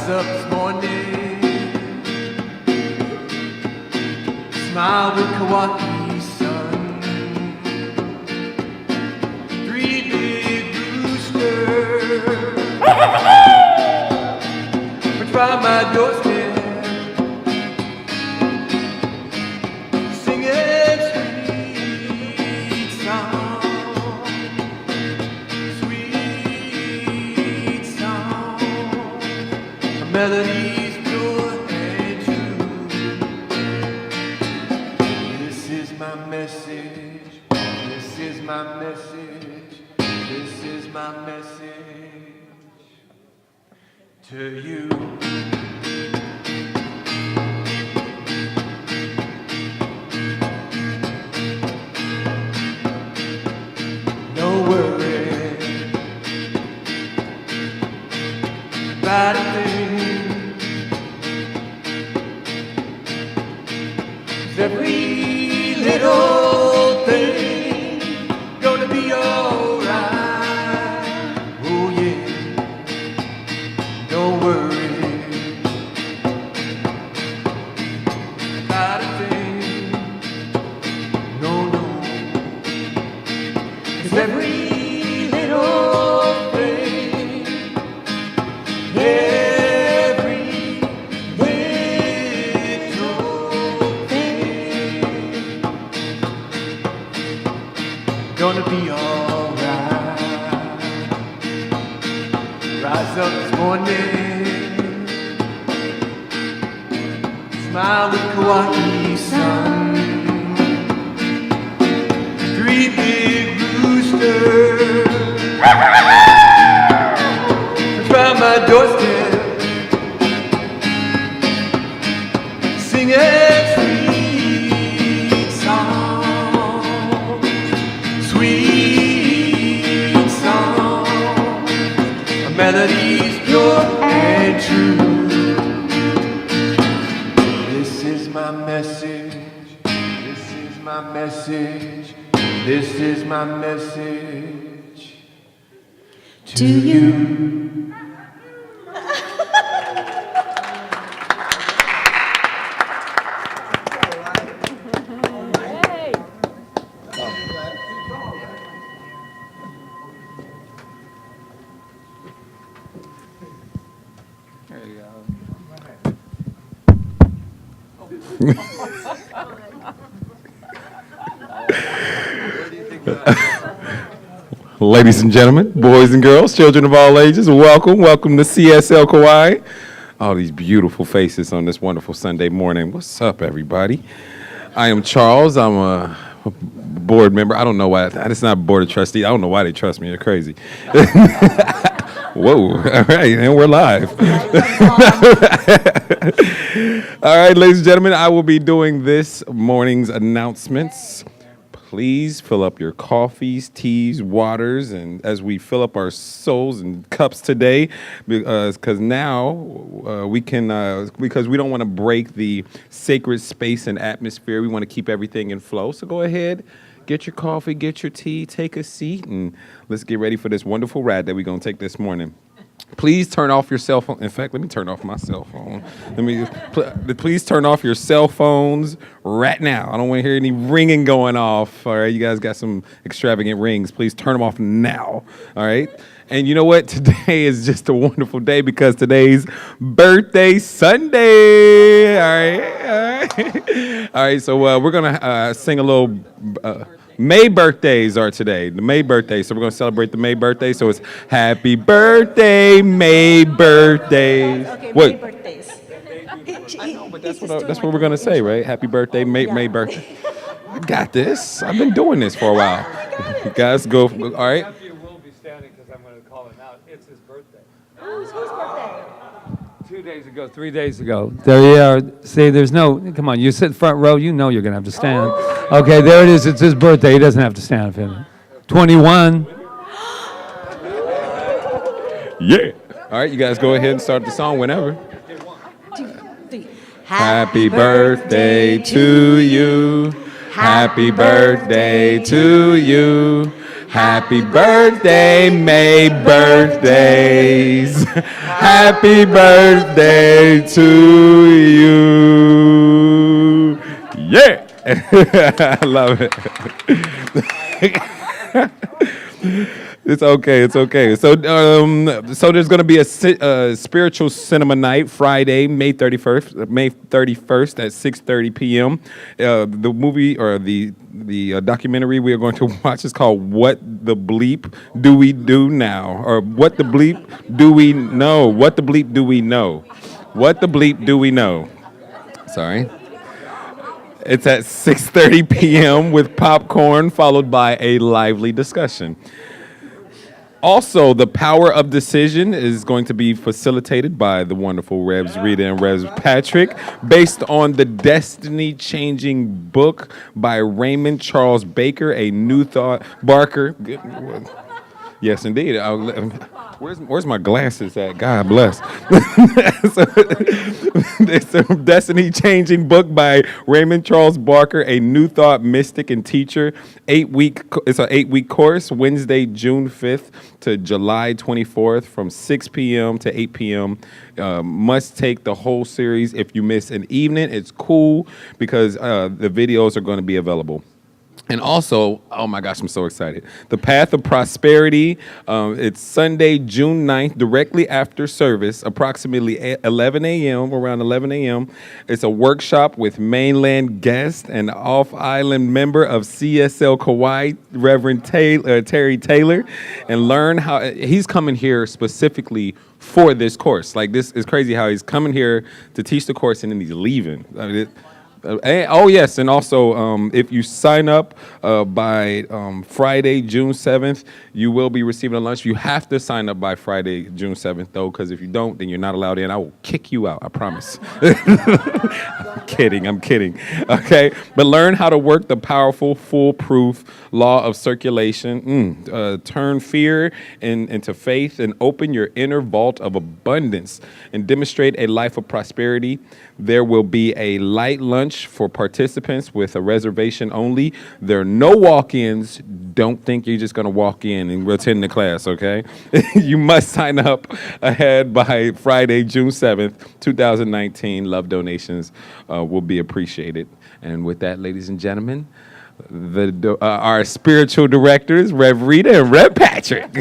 Rise up this morning, smile with Kaua'i sun. 3 big roosters perch by my doorstep, singing sweet song, sweet song. A melody's pure and true. This is my message. This is my message. This is my message to you. No worry about a thing. 'Cause every little thing gonna be alright. Oh yeah. Don't worry about a thing. No, no. 'Cause every little thing, every little thing, gonna be alright. Rise up this morning, smile with Kaua'i sun. 3 big roosters round my doorstep, singing sweet song, sweet song. A melody's pure and true. This is my message. This is my message. This is my message to you. There you go. Ladies and gentlemen, boys and girls, children of all ages, welcome to CSL Kauai. All these beautiful faces on this wonderful Sunday morning. What's up, everybody? I am Charles. I'm a board member. I don't know why. It's not board of trustees. I don't know why they trust me. They're crazy. Whoa. All right, and we're live. All right, ladies and gentlemen, I will be doing this morning's announcements. Please fill up your coffees, teas, waters, and as we fill up our souls and cups today, because now we can, because we don't want to break the sacred space and atmosphere. We want to keep everything in flow. So go ahead, get your coffee, get your tea, take a seat, and let's get ready for this wonderful ride that we're going to take this morning. Please turn off your cell phone. In fact, let me turn off my cell phone. Please turn off your cell phones right now. I don't want to hear any ringing going off. All right, you guys got some extravagant rings. Please turn them off now. All right. And you know what? Today is just a wonderful day because today's birthday Sunday. All right. All right. So we're gonna sing a little. May birthdays are today, the May birthday. So we're going to celebrate the May birthday. So it's happy birthday, May birthdays. Okay, What? May birthdays. I know, but that's what we're going to say, right? Happy birthday, May birthday. I got this. I've been doing this for a while. You guys go. All right. Nephew will be standing because I'm going to call him out. It's his birthday. Whose birthday? 2 days ago, 3 days ago. There you are. See, there's no, come on, you sit front row, you know you're going to have to stand. Okay, there it is. It's his birthday. He doesn't have to stand. 21. Yeah. All right, you guys go ahead and start the song whenever. 2, 3. Happy birthday to you. Happy birthday to you. Happy birthday, May birthdays. Happy birthday to you. Yeah. I love it. It's okay. It's okay. So there's going to be a spiritual cinema night Friday, May 31st, at 6:30 p.m. The movie or the documentary we are going to watch is called "What the Bleep Do We Do Now?" or "What the Bleep Do We Know?" What the bleep do we know? What the bleep do we know? Sorry. It's at 6:30 p.m. with popcorn followed by a lively discussion. Also, the power of decision is going to be facilitated by the wonderful Revs Rita and Revs Patrick, based on the destiny-changing book by Raymond Charles Baker, A New Thought. Barker. Yes, indeed. Where's my glasses at? God bless. It's a destiny-changing book by Raymond Charles Barker, a New Thought mystic and teacher. It's an 8-week course, Wednesday, June 5th to July 24th from 6 p.m. to 8 p.m. Must take the whole series. If you miss an evening, it's cool because the videos are going to be available. And also, oh my gosh, I'm so excited. The Path of Prosperity, it's Sunday, June 9th, directly after service, approximately 11 a.m., around 11 a.m. It's a workshop with mainland guest and off-island member of CSL Kauai, Reverend Terry Taylor, and learn how, he's coming here specifically for this course. Like, this is crazy how he's coming here to teach the course and then he's leaving. Oh, yes, and also, if you sign up by Friday, June 7th, you will be receiving a lunch. You have to sign up by Friday, June 7th, though, because if you don't, then you're not allowed in. I will kick you out, I promise. I'm kidding. Okay, but learn how to work the powerful, foolproof law of circulation. Turn fear into faith and open your inner vault of abundance and demonstrate a life of prosperity. There will be a light lunch for participants with a reservation only. There are no walk-ins. Don't think you're just going to walk in and attend the class, okay? You must sign up ahead by Friday, June 7th, 2019. Love donations will be appreciated. And with that, ladies and gentlemen, our spiritual directors, Rev Rita and Rev Patrick.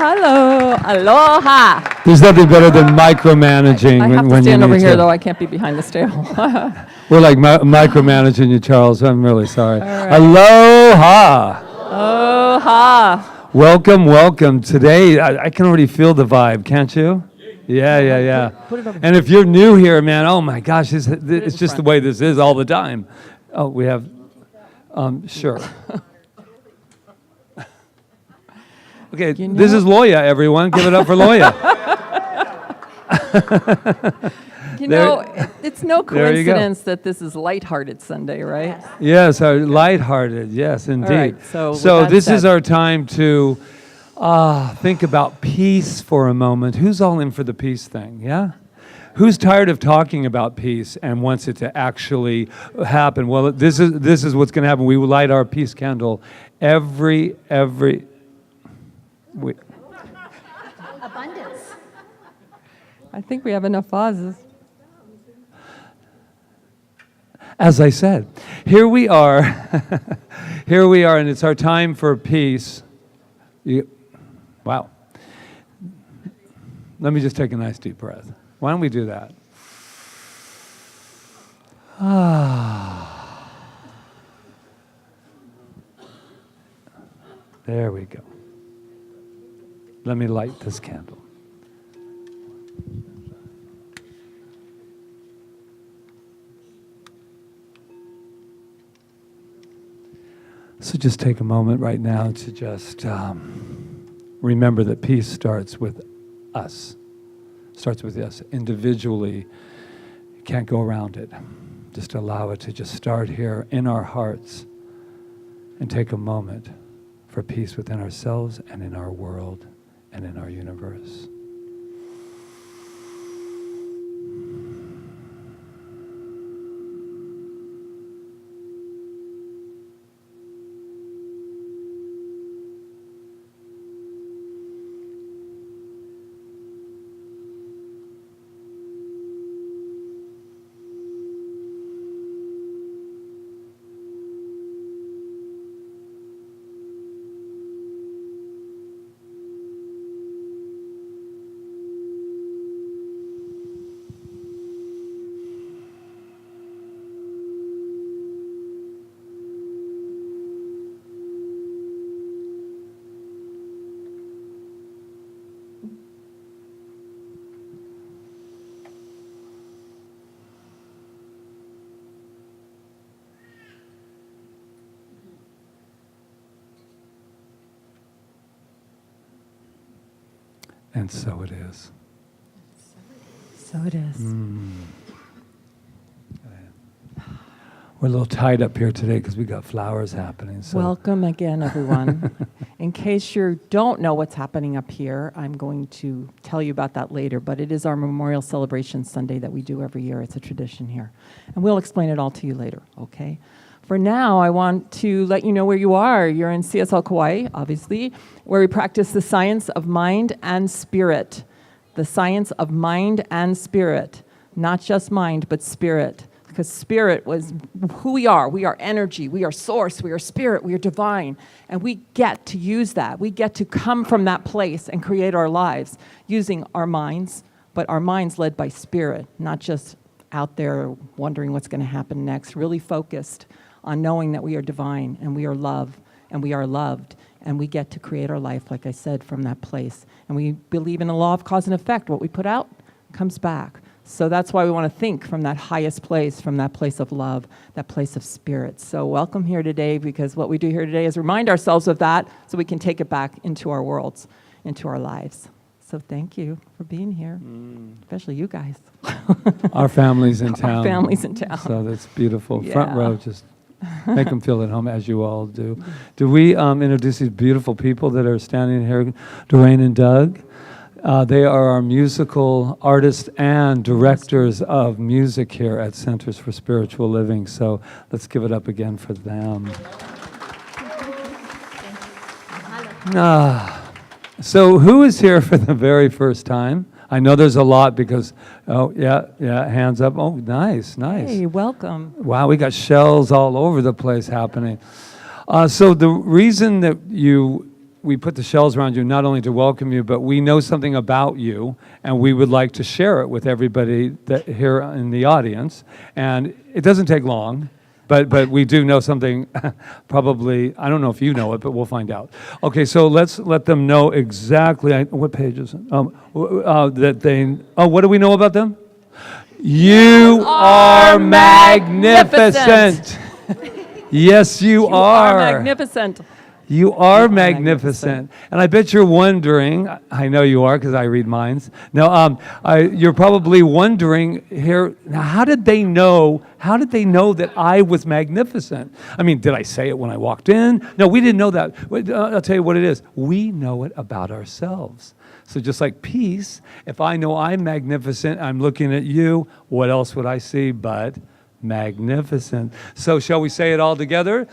Hello. Aloha. There's nothing better than micromanaging I have to when you stand over need here, to. though. I can't be behind the stair. We're like micromanaging you, Charles. I'm really sorry. Aloha. Aloha. Welcome. Today, I can already feel the vibe, can't you? Yeah. Put it over. And if you're new here, man, oh my gosh, it's just the way this is all the time. Oh, we have, sure. Okay, this is Loya, everyone. Give it up for Loya. It's no There you go. coincidence that this is Lighthearted Sunday, right? Yes, our lighthearted. Yes, indeed. right, so with so that this is said- our time to think about peace for a moment. Who's all in for the peace thing? Yeah. Who's tired of talking about peace and wants it to actually happen? Well, this is what's going to happen. We will light our peace candle every. Abundance. I think we have enough vases. As I said, here we are, and it's our time for peace. Wow. Let me just take a nice deep breath. Why don't we do that? There we go. Let me light this candle. So just take a moment right now to just remember that peace starts with us. Starts with us individually. You can't go around it. Just allow it to just start here in our hearts and take a moment for peace within ourselves and in our world and in our universe. And so it is. So it is. We're a little tight up here today because we got flowers happening. So. Welcome again, everyone. In case you don't know what's happening up here, I'm going to tell you about that later, but it is our Memorial Celebration Sunday that we do every year. It's a tradition here. And we'll explain it all to you later, okay? For now, I want to let you know where you are. You're in CSL Kauai, obviously, where we practice the science of mind and spirit. The science of mind and spirit. Not just mind, but spirit. Because spirit was who we are. We are energy. We are source. We are spirit. We are divine. And we get to use that. We get to come from that place and create our lives using our minds, but our minds led by spirit, not just out there wondering what's going to happen next, really focused on knowing that we are divine and we are love and we are loved. And we get to create our life, like I said, from that place. And we believe in the law of cause and effect. What we put out comes back. So that's why we want to think from that highest place, from that place of love, that place of spirit. So welcome here today, because what we do here today is remind ourselves of that so we can take it back into our worlds, into our lives. So thank you for being here, especially you guys. Our family's in town. Our family's in town. So that's beautiful. Yeah. Front row, just make them feel at home, as you all do. Do we introduce these beautiful people that are standing here, Doreen and Doug? They are our musical artists and directors of music here at Centers for Spiritual Living. So let's give it up again for them. So who is here for the very first time? I know there's a lot because, hands up. Oh, nice. Hey, welcome. Wow, we got shells all over the place happening. So the reason that we put the shells around you, not only to welcome you, but we know something about you, and we would like to share it with everybody that here in the audience. And it doesn't take long, but we do know something. Probably, I don't know if you know it, but we'll find out. Okay, so let's let them know exactly. What page is it? What do we know about them? You are magnificent. Yes, you are. Magnificent. You are magnificent. And I bet you're wondering, I know you are because I read minds. Now, you're probably wondering here, now how did they know that I was magnificent? I mean, did I say it when I walked in? No, we didn't know that. I'll tell you what it is. We know it about ourselves. So just like peace, if I know I'm magnificent, I'm looking at you, what else would I see but magnificent? So shall we say it all together?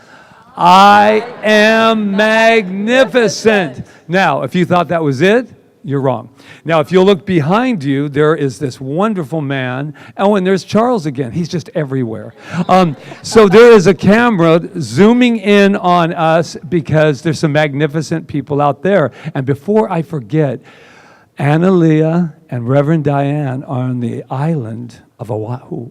I am magnificent. Now, if you thought that was it, you're wrong. Now, if you'll look behind you, there is this wonderful man. Oh, and there's Charles again. He's just everywhere. So there is a camera zooming in on us because there's some magnificent people out there. And before I forget, Anna and Reverend Diane are on the island of Oahu.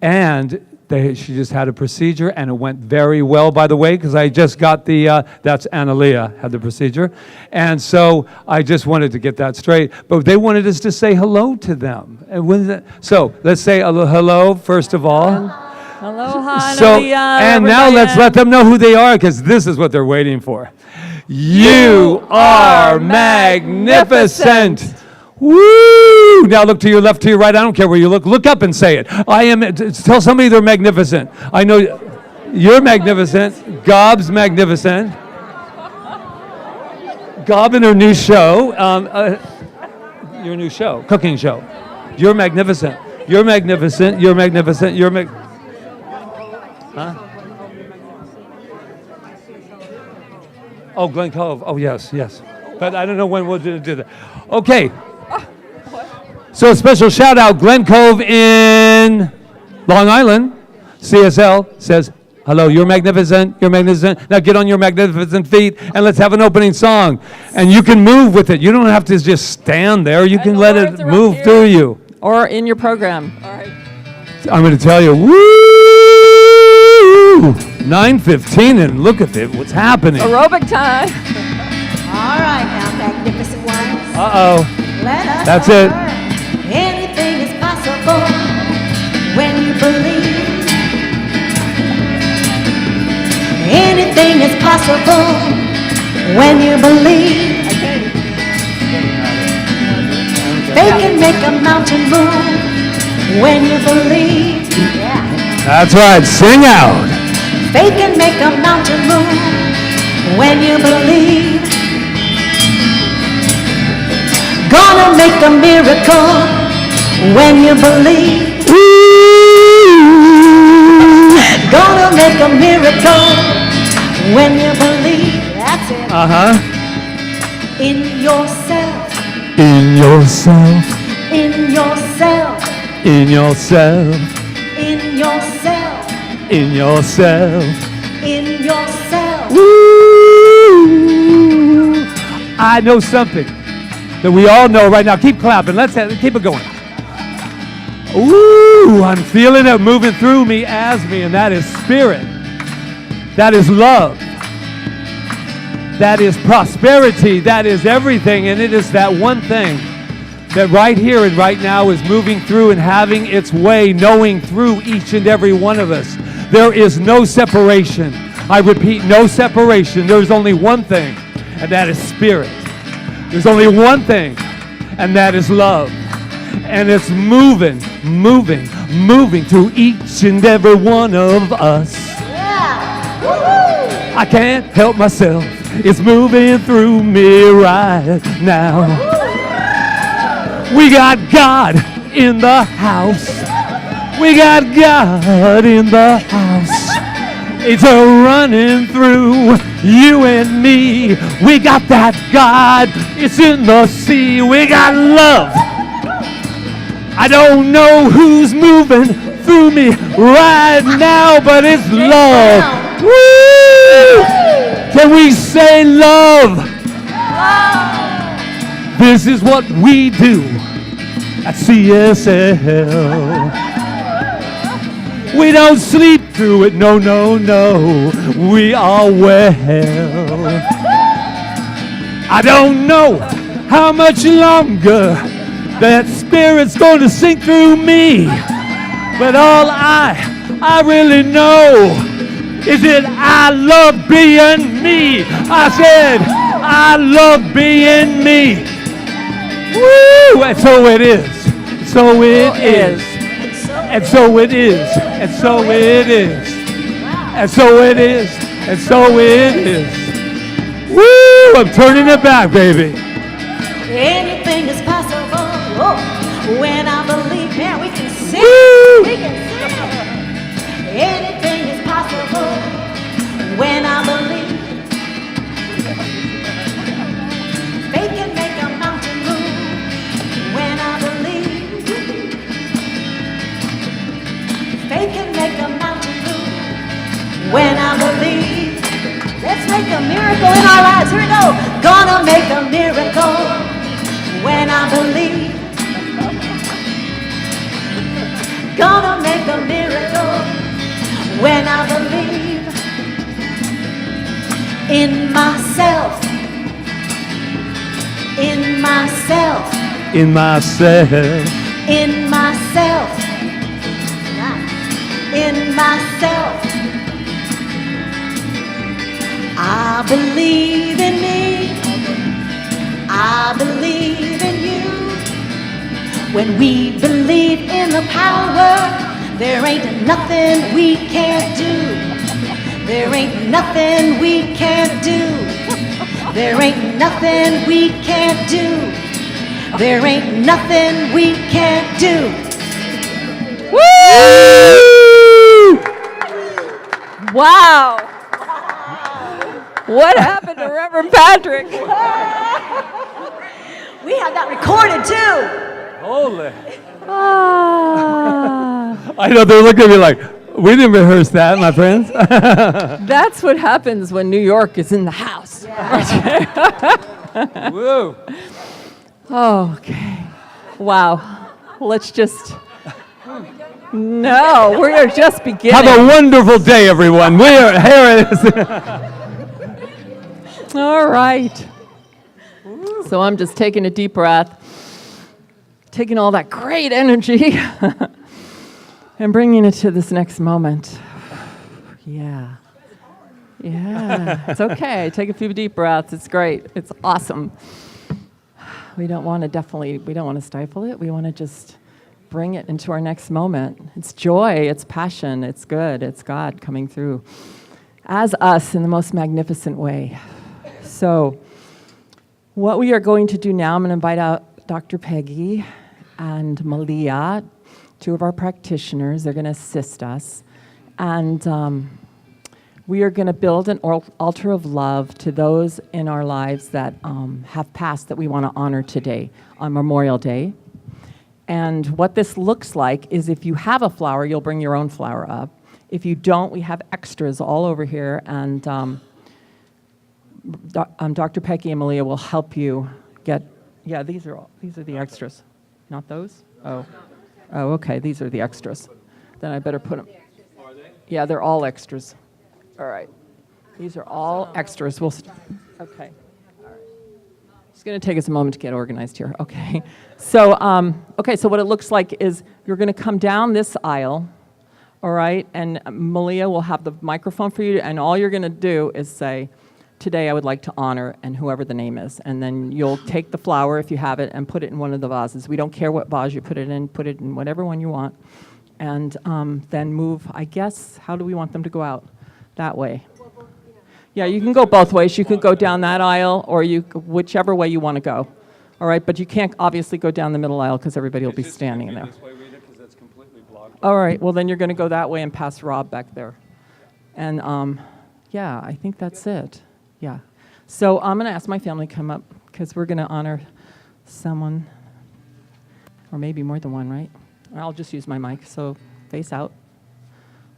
And she just had a procedure, and it went very well, by the way, because I just got that's Analia had the procedure. And so I just wanted to get that straight. But they wanted us to say hello to them. So let's say hello, first of all. Aloha, So, Analia, and now let's let them know who they are, because this is what they're waiting for. You are magnificent. Woo! Now look to your left, to your right. I don't care where you look. Look up and say it. Tell somebody they're magnificent. I know you're magnificent. Gob's magnificent. Gob in her new show. Your new show, cooking show. You're magnificent. You're magnificent. You're magnificent. Huh? Oh, Glen Cove. Oh, yes. But I don't know when we'll do that. Okay. So a special shout out, Glen Cove in Long Island. CSL says, hello, you're magnificent, you're magnificent. Now get on your magnificent feet and let's have an opening song. And you can move with it. You don't have to just stand there. You can let it move through you. Or in your program. All right. I'm going to tell you, woo! 9:15 and look at it, what's happening. Aerobic time. All right, now, magnificent ones. Uh-oh. Let us That's it. learn. Anything is possible when you believe. Anything is possible when you believe. Faith can make a mountain move when you believe. Yeah. That's right. Sing out. Faith can make a mountain move when you believe. Gonna make a miracle when you believe. Gonna make a miracle when you believe. That's it. In yourself. In yourself. In yourself. In yourself. In yourself. In yourself. In yourself. Woo! I know something that we all know right now. Keep clapping. Let's keep it going. Ooh, I'm feeling it moving through me, as me, and that is spirit. That is love. That is prosperity. That is everything, and it is that one thing that right here and right now is moving through and having its way, knowing through each and every one of us. There is no separation. I repeat, no separation. There's only one thing, and that is spirit. There's only one thing, and that is love. And it's moving through each and every one of us. Yeah. Woo-hoo. I can't help myself. It's moving through me right now. We got God in the house. We got God in the house. It's a running through you and me. We got that God. It's in the sea. We got love. I don't know who's moving through me right now, but it's love. Woo! Can we say love? This is what we do at CSL. We don't sleep through it, no, no, no. We are well. I don't know how much longer that spirit's going to sink through me. But all I really know is that I love being me. I said, I love being me. Woo! And so it is. So it is. And so it is. And so it is. And so it is. And so it is. Woo! I'm turning it back, baby. Anything is possible. Oh, when I believe, man, we can sing. Woo! We can sing. Anything is possible when I believe. Faith can make a mountain move when I believe. Faith can make a mountain move when I believe. Let's make a miracle in our lives. Here we go. Gonna make a miracle when I believe. Gonna make a miracle when I believe in myself. In myself. In myself. In myself. In myself. I believe in me. I believe in you. When we believe in the power, there ain't nothing we can't do. There ain't nothing we can't do. There ain't nothing we can't do. There ain't nothing we can't do. Woo! Wow. What happened to Reverend Patrick? We had that recorded too. Holy. Ah, I know, they're looking at me like, we didn't rehearse that, my friends. that's what happens when New York is in the house. Woo. Okay. Wow. Let's just... No, we're just beginning. Have a wonderful day, everyone. We are here. All right. So I'm just taking a deep breath, taking all that great energy and bringing it to this next moment. Yeah. Yeah. It's okay. Take a few deep breaths. It's great. It's awesome. We don't want to stifle it. We want to just bring it into our next moment. It's joy, it's passion, it's good, it's God coming through as us in the most magnificent way. So what we are going to do now, I'm going to invite out Dr. Peggy and Malia, two of our practitioners. They're going to assist us. And we are going to build an altar of love to those in our lives that have passed that we want to honor today on Memorial Day. And what this looks like is if you have a flower, you'll bring your own flower up. If you don't, we have extras all over here. And Dr. Peggy and Malia will help you get, yeah, these are the extras. Not those? Oh, okay, these are the extras. Then I better put them. Are they? Yeah, they're all extras. All right. These are all extras. Okay. It's going to take us a moment to get organized here. Okay. So, so what it looks like is you're going to come down this aisle, all right, and Malia will have the microphone for you, and all you're going to do is say, today I would like to honor, and whoever the name is, and then you'll take the flower, if you have it, and put it in one of the vases. We don't care what vase you put it in whatever one you want, and then move, I guess, how do we want them to go out? That way. Yeah, you can go both ways. You could go down that aisle, or whichever way you want to go. All right, but you can't obviously go down the middle aisle because everybody will be standing in there. This way, Rita, because that's completely blocked. All right, well then you're going to go that way and pass Rob back there. And yeah, I think that's it. Yeah. So I'm going to ask my family to come up because we're going to honor someone, or maybe more than one, right? I'll just use my mic, so face out.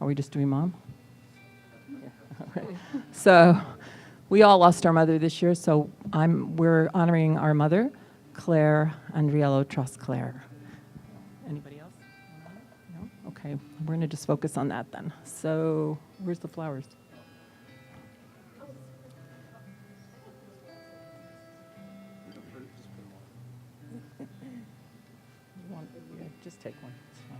Are we just doing mom? So we all lost our mother this year, so we're honoring our mother, Claire Andriello, trust Claire. Anybody else? No? Okay, we're going to just focus on that then. So where's the flowers? Just take one. It's fine.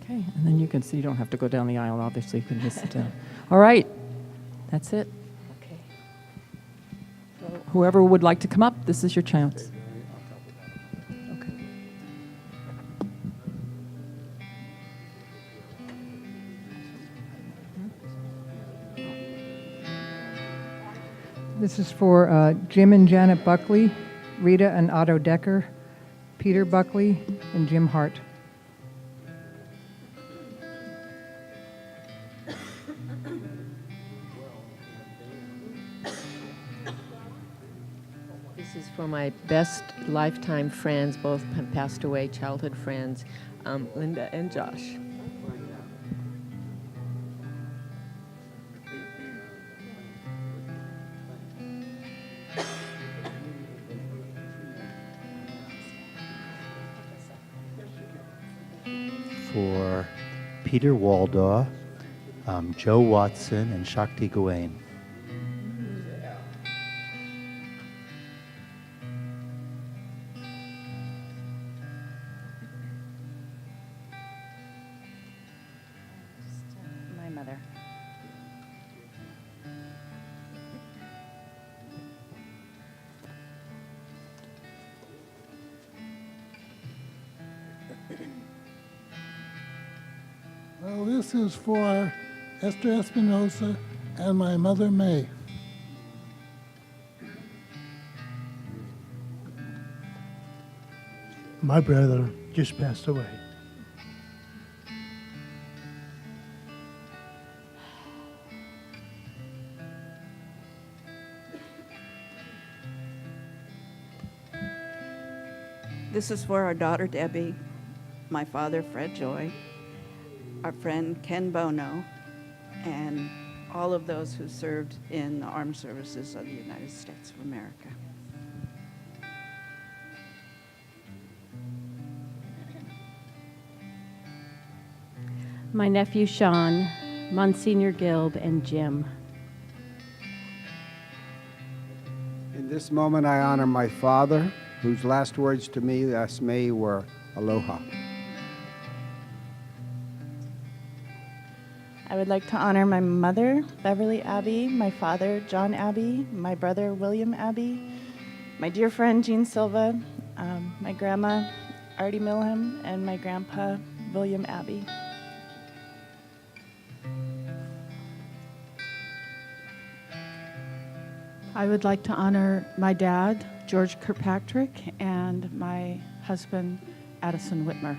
Okay, and then you can see, you don't have to go down the aisle, obviously, you can just sit down. All right, that's it. Okay. So whoever would like to come up, this is your chance. Okay. This is for Jim and Janet Buckley, Rita and Otto Decker, Peter Buckley, and Jim Hart. This is for my best lifetime friends, both passed away childhood friends, Linda and Josh. For Peter Waldaw, Joe Watson, and Shakti Gawain. My mother. Well, this is for Esther Espinosa and my mother, May. My brother just passed away. This is for our daughter, Debbie, my father, Fred Joy, our friend Ken Bono, and all of those who served in the armed services of the United States of America. My nephew Sean, Monsignor Gilb, and Jim. In this moment, I honor my father, whose last words to me last May were aloha. I would like to honor my mother, Beverly Abbey, my father, John Abbey, my brother, William Abbey, my dear friend, Jean Silva, my grandma, Artie Milham, and my grandpa, William Abbey. I would like to honor my dad, George Kirkpatrick, and my husband, Addison Whitmer.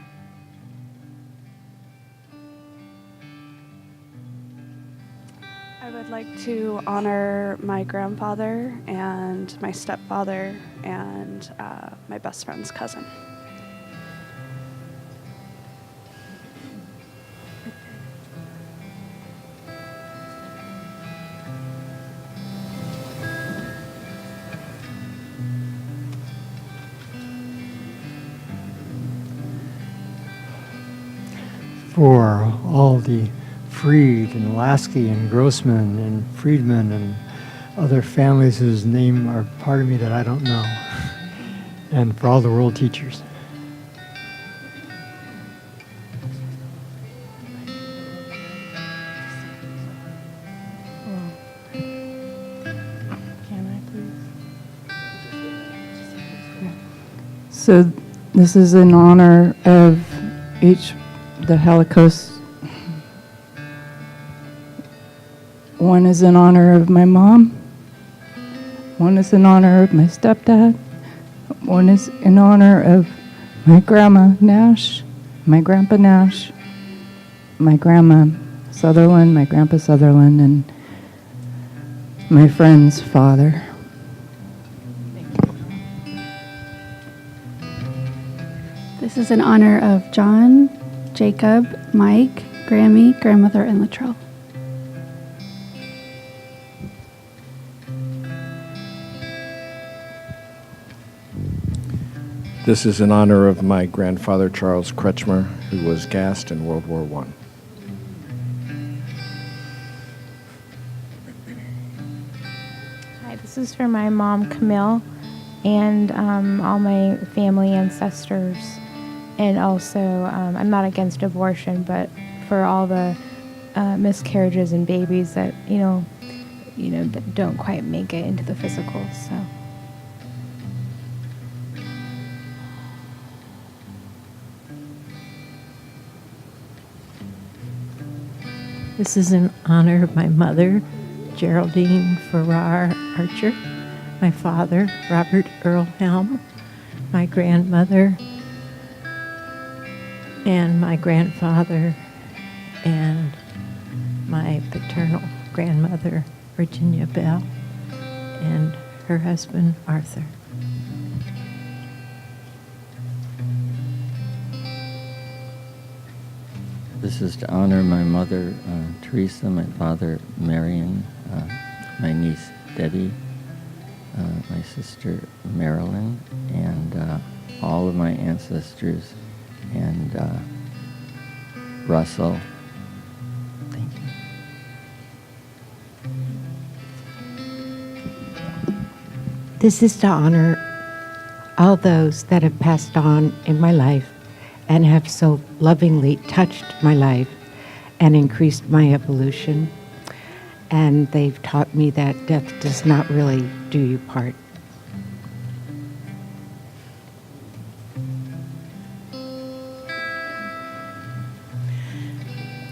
I would like to honor my grandfather and my stepfather and my best friend's cousin. For all the Freed and Lasky and Grossman and Friedman and other families whose name are part of me that I don't know, and for all the world teachers. So this is in honor of the Holocaust. One is in honor of my mom. One is in honor of my stepdad. One is in honor of my grandma Nash, my grandpa Nash, my grandma Sutherland, my grandpa Sutherland, and my friend's father. This is in honor of John, Jacob, Mike, Grammy, grandmother, and Latrell. This is in honor of my grandfather, Charles Kretschmer, who was gassed in World War I. Hi, this is for my mom, Camille, and all my family ancestors. And also, I'm not against abortion, but for all the miscarriages and babies that, that don't quite make it into the physical, so. This is in honor of my mother, Geraldine Farrar Archer, my father, Robert Earl Helm, my grandmother, and my grandfather, and my paternal grandmother, Virginia Bell, and her husband, Arthur. This is to honor my mother, Teresa, my father, Marion, my niece, Debbie, my sister, Marilyn, and all of my ancestors, and Russell. Thank you. This is to honor all those that have passed on in my life and have so lovingly touched my life and increased my evolution. And they've taught me that death does not really do you part.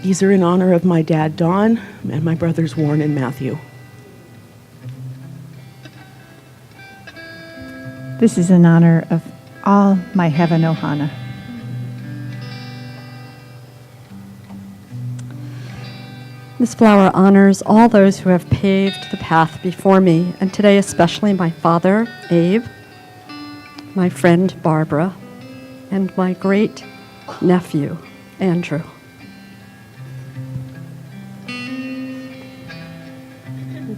These are in honor of my dad, Don, and my brothers, Warren and Matthew. This is in honor of all my heaven ohana. This flower honors all those who have paved the path before me, and today especially my father, Abe, my friend, Barbara, and my great nephew, Andrew.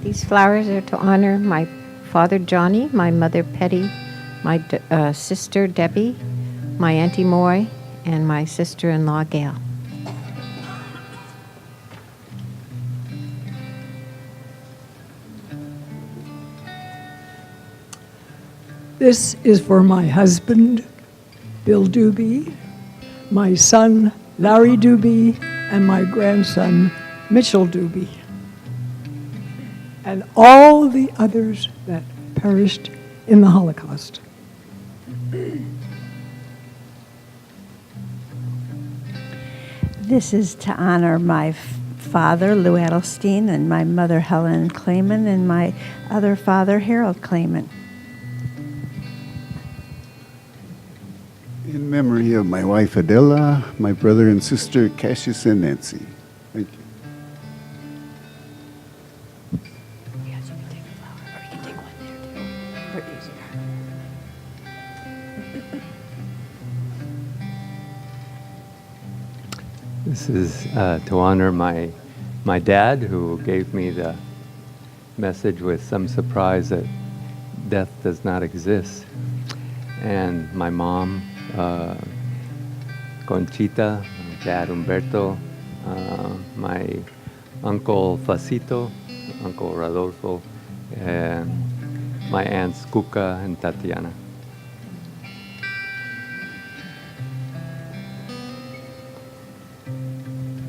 These flowers are to honor my father, Johnny, my mother, Petty, my sister, Debbie, my auntie, Moy, and my sister-in-law, Gail. This is for my husband, Bill Doobie, my son, Larry Doobie, and my grandson, Mitchell Doobie, and all the others that perished in the Holocaust. This is to honor my father, Lou Adelstein, and my mother, Helen Clayman, and my other father, Harold Clayman. In memory of my wife, Adela, my brother and sister, Cassius and Nancy. Thank you. Yes, you can take a flower, or you can take one there, too. For easier. This is to honor my dad, who gave me the message with some surprise that death does not exist, and my mom, Conchita, my dad Humberto, my uncle Facito, uncle Rodolfo, and my aunts Cuca and Tatiana.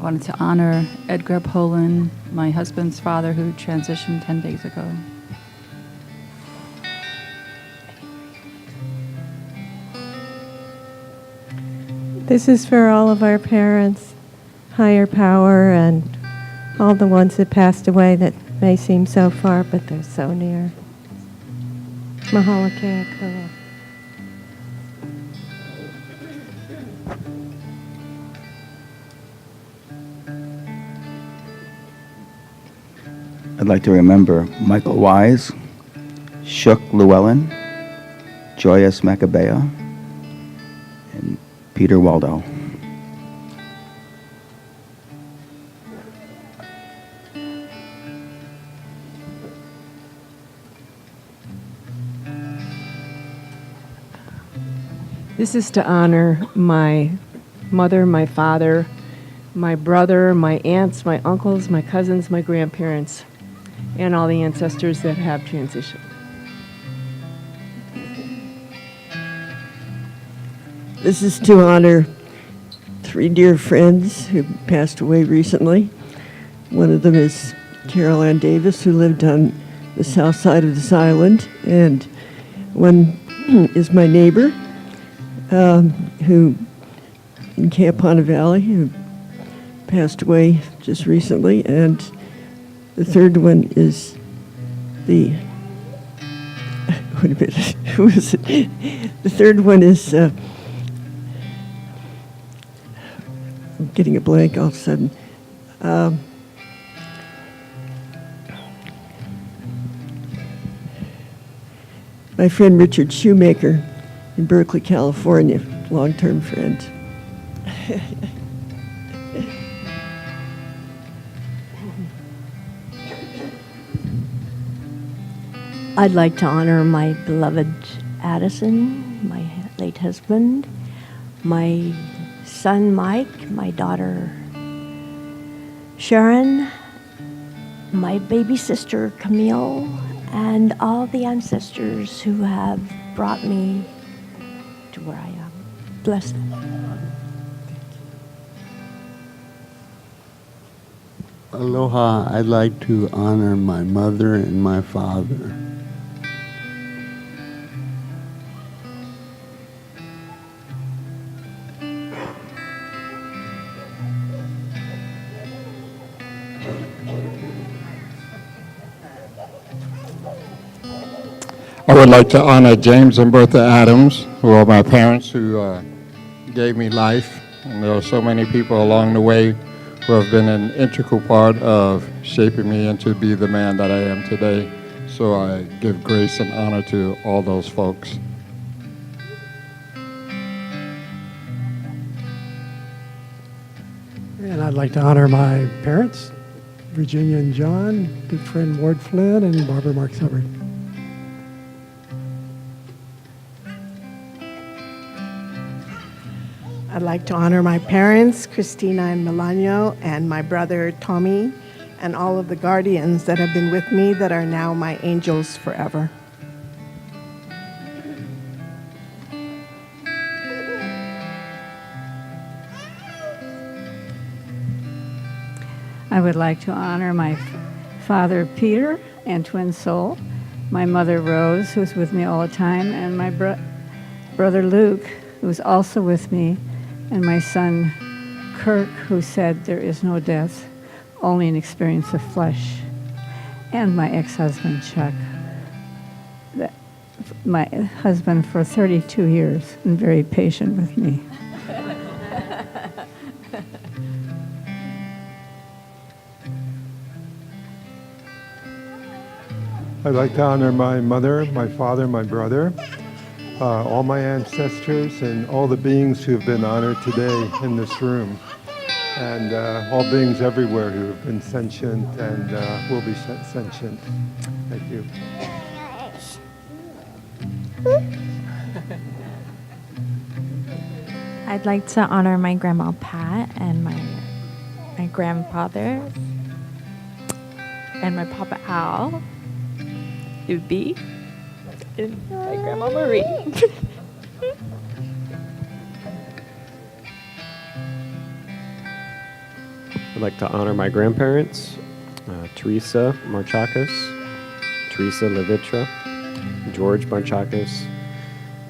I wanted to honor Edgar Poland, my husband's father, who transitioned 10 days ago. This is for all of our parents, higher power, and all the ones that passed away that may seem so far, but they're so near. Mahalo ke akua. I'd like to remember Michael Wise, Shook Llewellyn, Joyous Macabea, and Peter Waldo. This is to honor my mother, my father, my brother, my aunts, my uncles, my cousins, my grandparents, and all the ancestors that have transitioned. This is to honor 3 dear friends who passed away recently. One of them is Carol Ann Davis, who lived on the south side of this island, and one is my neighbor, who in Campana Valley, who passed away just recently, and the third one is the, wait a minute, who is it? The third one is, I'm getting a blank all of a sudden. My friend Richard Shoemaker in Berkeley, California, long-term friend. I'd like to honor my beloved Addison, my late husband, my son Mike, my daughter Sharon, my baby sister Camille, and all the ancestors who have brought me to where I am. Bless them. Aloha, I'd like to honor my mother and my father. I would like to honor James and Bertha Adams, who are my parents, who gave me life. And there are so many people along the way who have been an integral part of shaping me into be the man that I am today. So I give grace and honor to all those folks. And I'd like to honor my parents, Virginia and John, good friend Ward Flynn, and Barbara Marks Hubbard. I'd like to honor my parents, Christina and Melano, and my brother, Tommy, and all of the guardians that have been with me that are now my angels forever. I would like to honor my father, Peter, and twin soul, my mother, Rose, who's with me all the time, and my brother, Luke, who's also with me, and my son, Kirk, who said there is no death, only an experience of flesh, and my ex-husband, Chuck, my husband for 32 years, and very patient with me. I'd like to honor my mother, my father, my brother, all my ancestors, and all the beings who have been honored today in this room, and all beings everywhere who have been sentient and will be sentient. Thank you. I'd like to honor my grandma Pat and my grandfather and my papa Al, Ubi, and my grandma Marie. I'd like to honor my grandparents, Teresa Marchakis, Teresa Levitra, George Marchakis,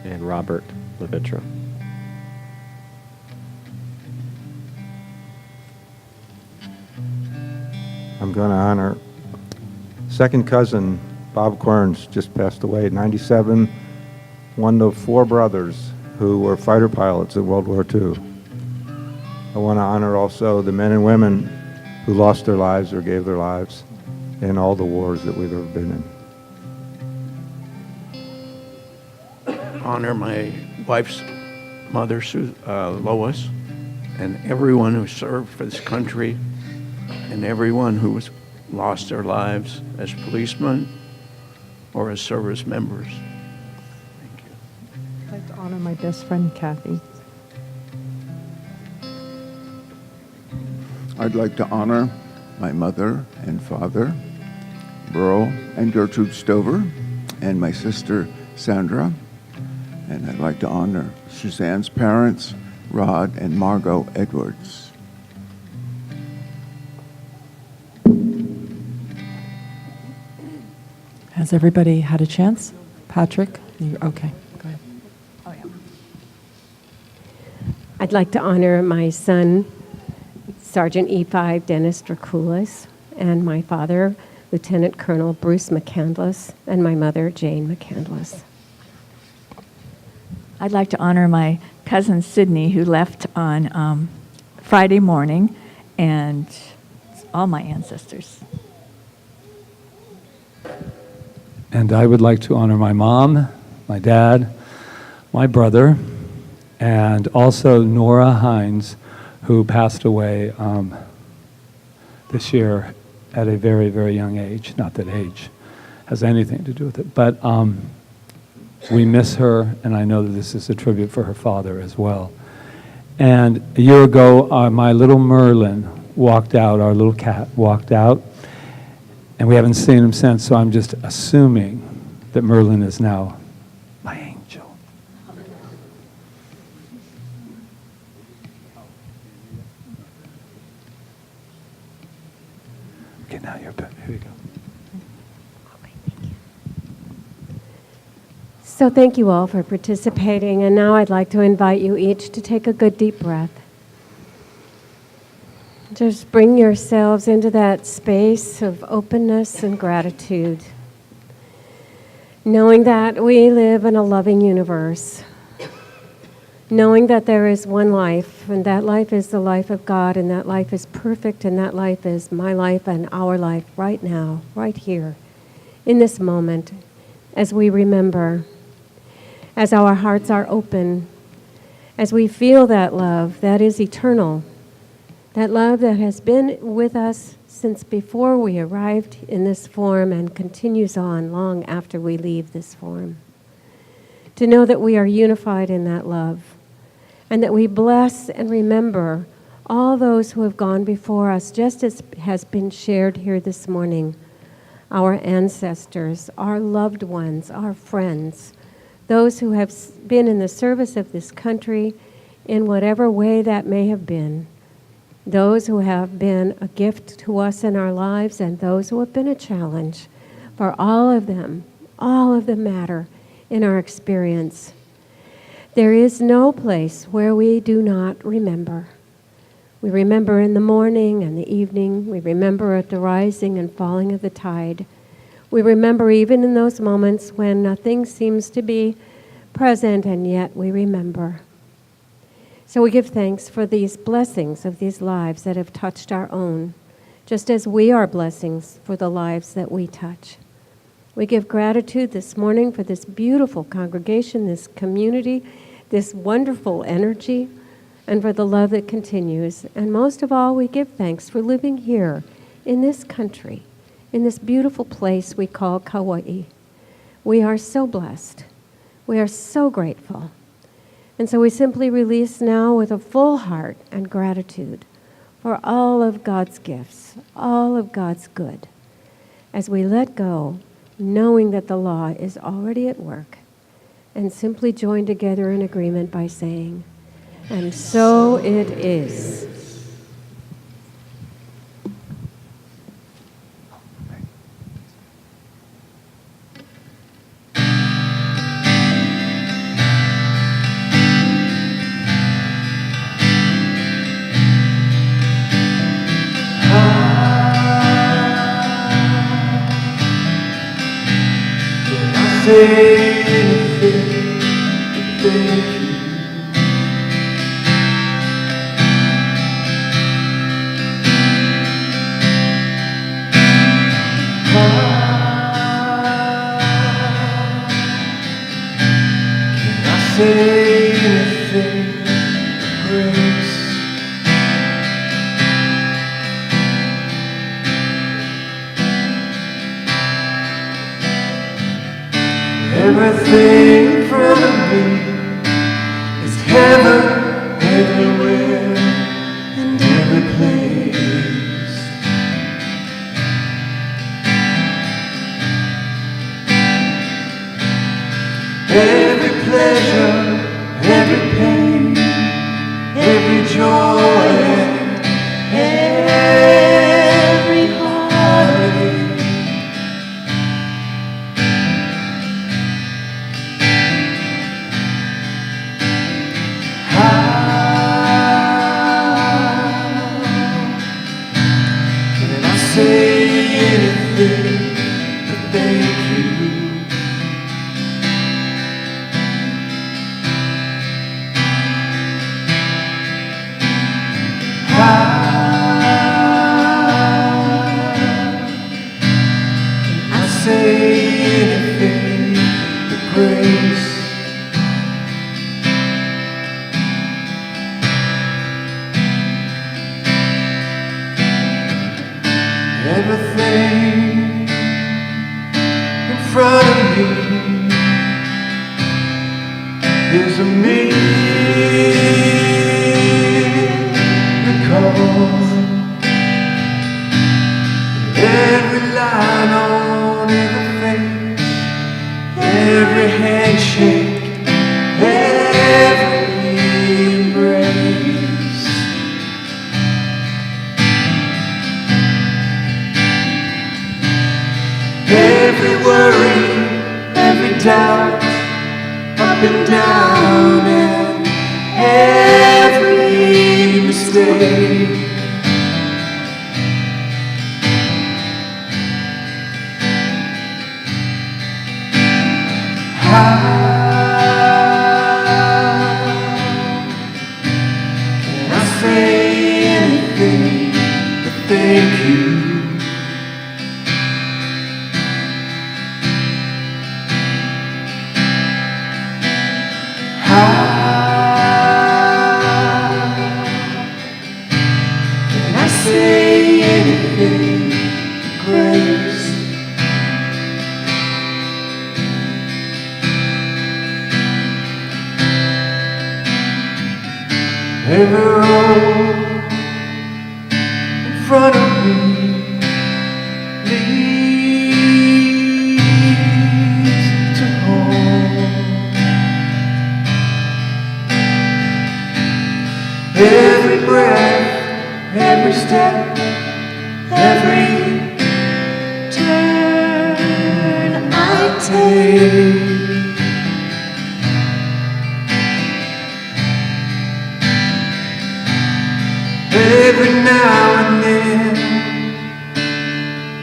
and Robert Levitra. I'm going to honor second cousin Bob Querns, just passed away at 97, one of 4 brothers who were fighter pilots in World War II. I want to honor also the men and women who lost their lives or gave their lives in all the wars that we've ever been in. Honor my wife's mother, Lois, and everyone who served for this country, and everyone who was lost their lives as policemen or as service members. I'd like to honor my best friend, Kathy. I'd like to honor my mother and father, Burl and Gertrude Stover, and my sister, Sandra. And I'd like to honor Suzanne's parents, Rod and Margot Edwards. Has everybody had a chance? Patrick? Okay, go ahead. Oh, yeah. I'd like to honor my son, Sergeant E5 Dennis Draculis, and my father, Lieutenant Colonel Bruce McCandless, and my mother, Jane McCandless. I'd like to honor my cousin Sydney, who left on Friday morning, and all my ancestors. And I would like to honor my mom, my dad, my brother, and also Nora Hines, who passed away this year at a very, very young age. Not that age has anything to do with it, but we miss her, and I know that this is a tribute for her father as well. And a year ago, my little Merlin walked out, our little cat walked out, and we haven't seen him since, so I'm just assuming that Merlin is now my angel. Okay, now you're back. Here you go. So thank you all for participating, and now I'd like to invite you each to take a good deep breath. Just bring yourselves into that space of openness and gratitude, knowing that we live in a loving universe, knowing that there is one life, and that life is the life of God, and that life is perfect, and that life is my life and our life right now, right here, in this moment, as we remember, as our hearts are open, as we feel that love that is eternal, that love that has been with us since before we arrived in this form and continues on long after we leave this form. To know that we are unified in that love, and that we bless and remember all those who have gone before us, just as has been shared here this morning, our ancestors, our loved ones, our friends, those who have been in the service of this country in whatever way that may have been. those who have been a gift to us in our lives and those who have been a challenge. For all of them matter in our experience. There is no place where we do not remember. We remember in the morning and the evening. We remember at the rising and falling of the tide. We remember even in those moments when nothing seems to be present, and yet we remember. So we give thanks for these blessings of these lives that have touched our own, just as we are blessings for the lives that we touch. We give gratitude this morning for this beautiful congregation, this community, this wonderful energy, and for the love that continues. And most of all, we give thanks for living here in this country, in this beautiful place we call Kaua'i. We are so blessed. We are so grateful. And so we simply release now with a full heart and gratitude for all of God's gifts, all of God's good, as we let go, knowing that the law is already at work, and simply join together in agreement by saying, "And so it is." Say anything but thank you. Can I say anything but grace? Everything in front of me is heaven everywhere and every place. Every pleasure, every pain, every joy, every heartache. Say anything but thank you. How can I say anything but grace? Everything in front of me is a miracle. Every line on every face, every handshake, every embrace. Every worry, every doubt, up and down, and every mistake. How can I say anything but thank you? Say anything but grace. Every road in front of me leads to home. Every breath, step, every turn I take. Every now and then,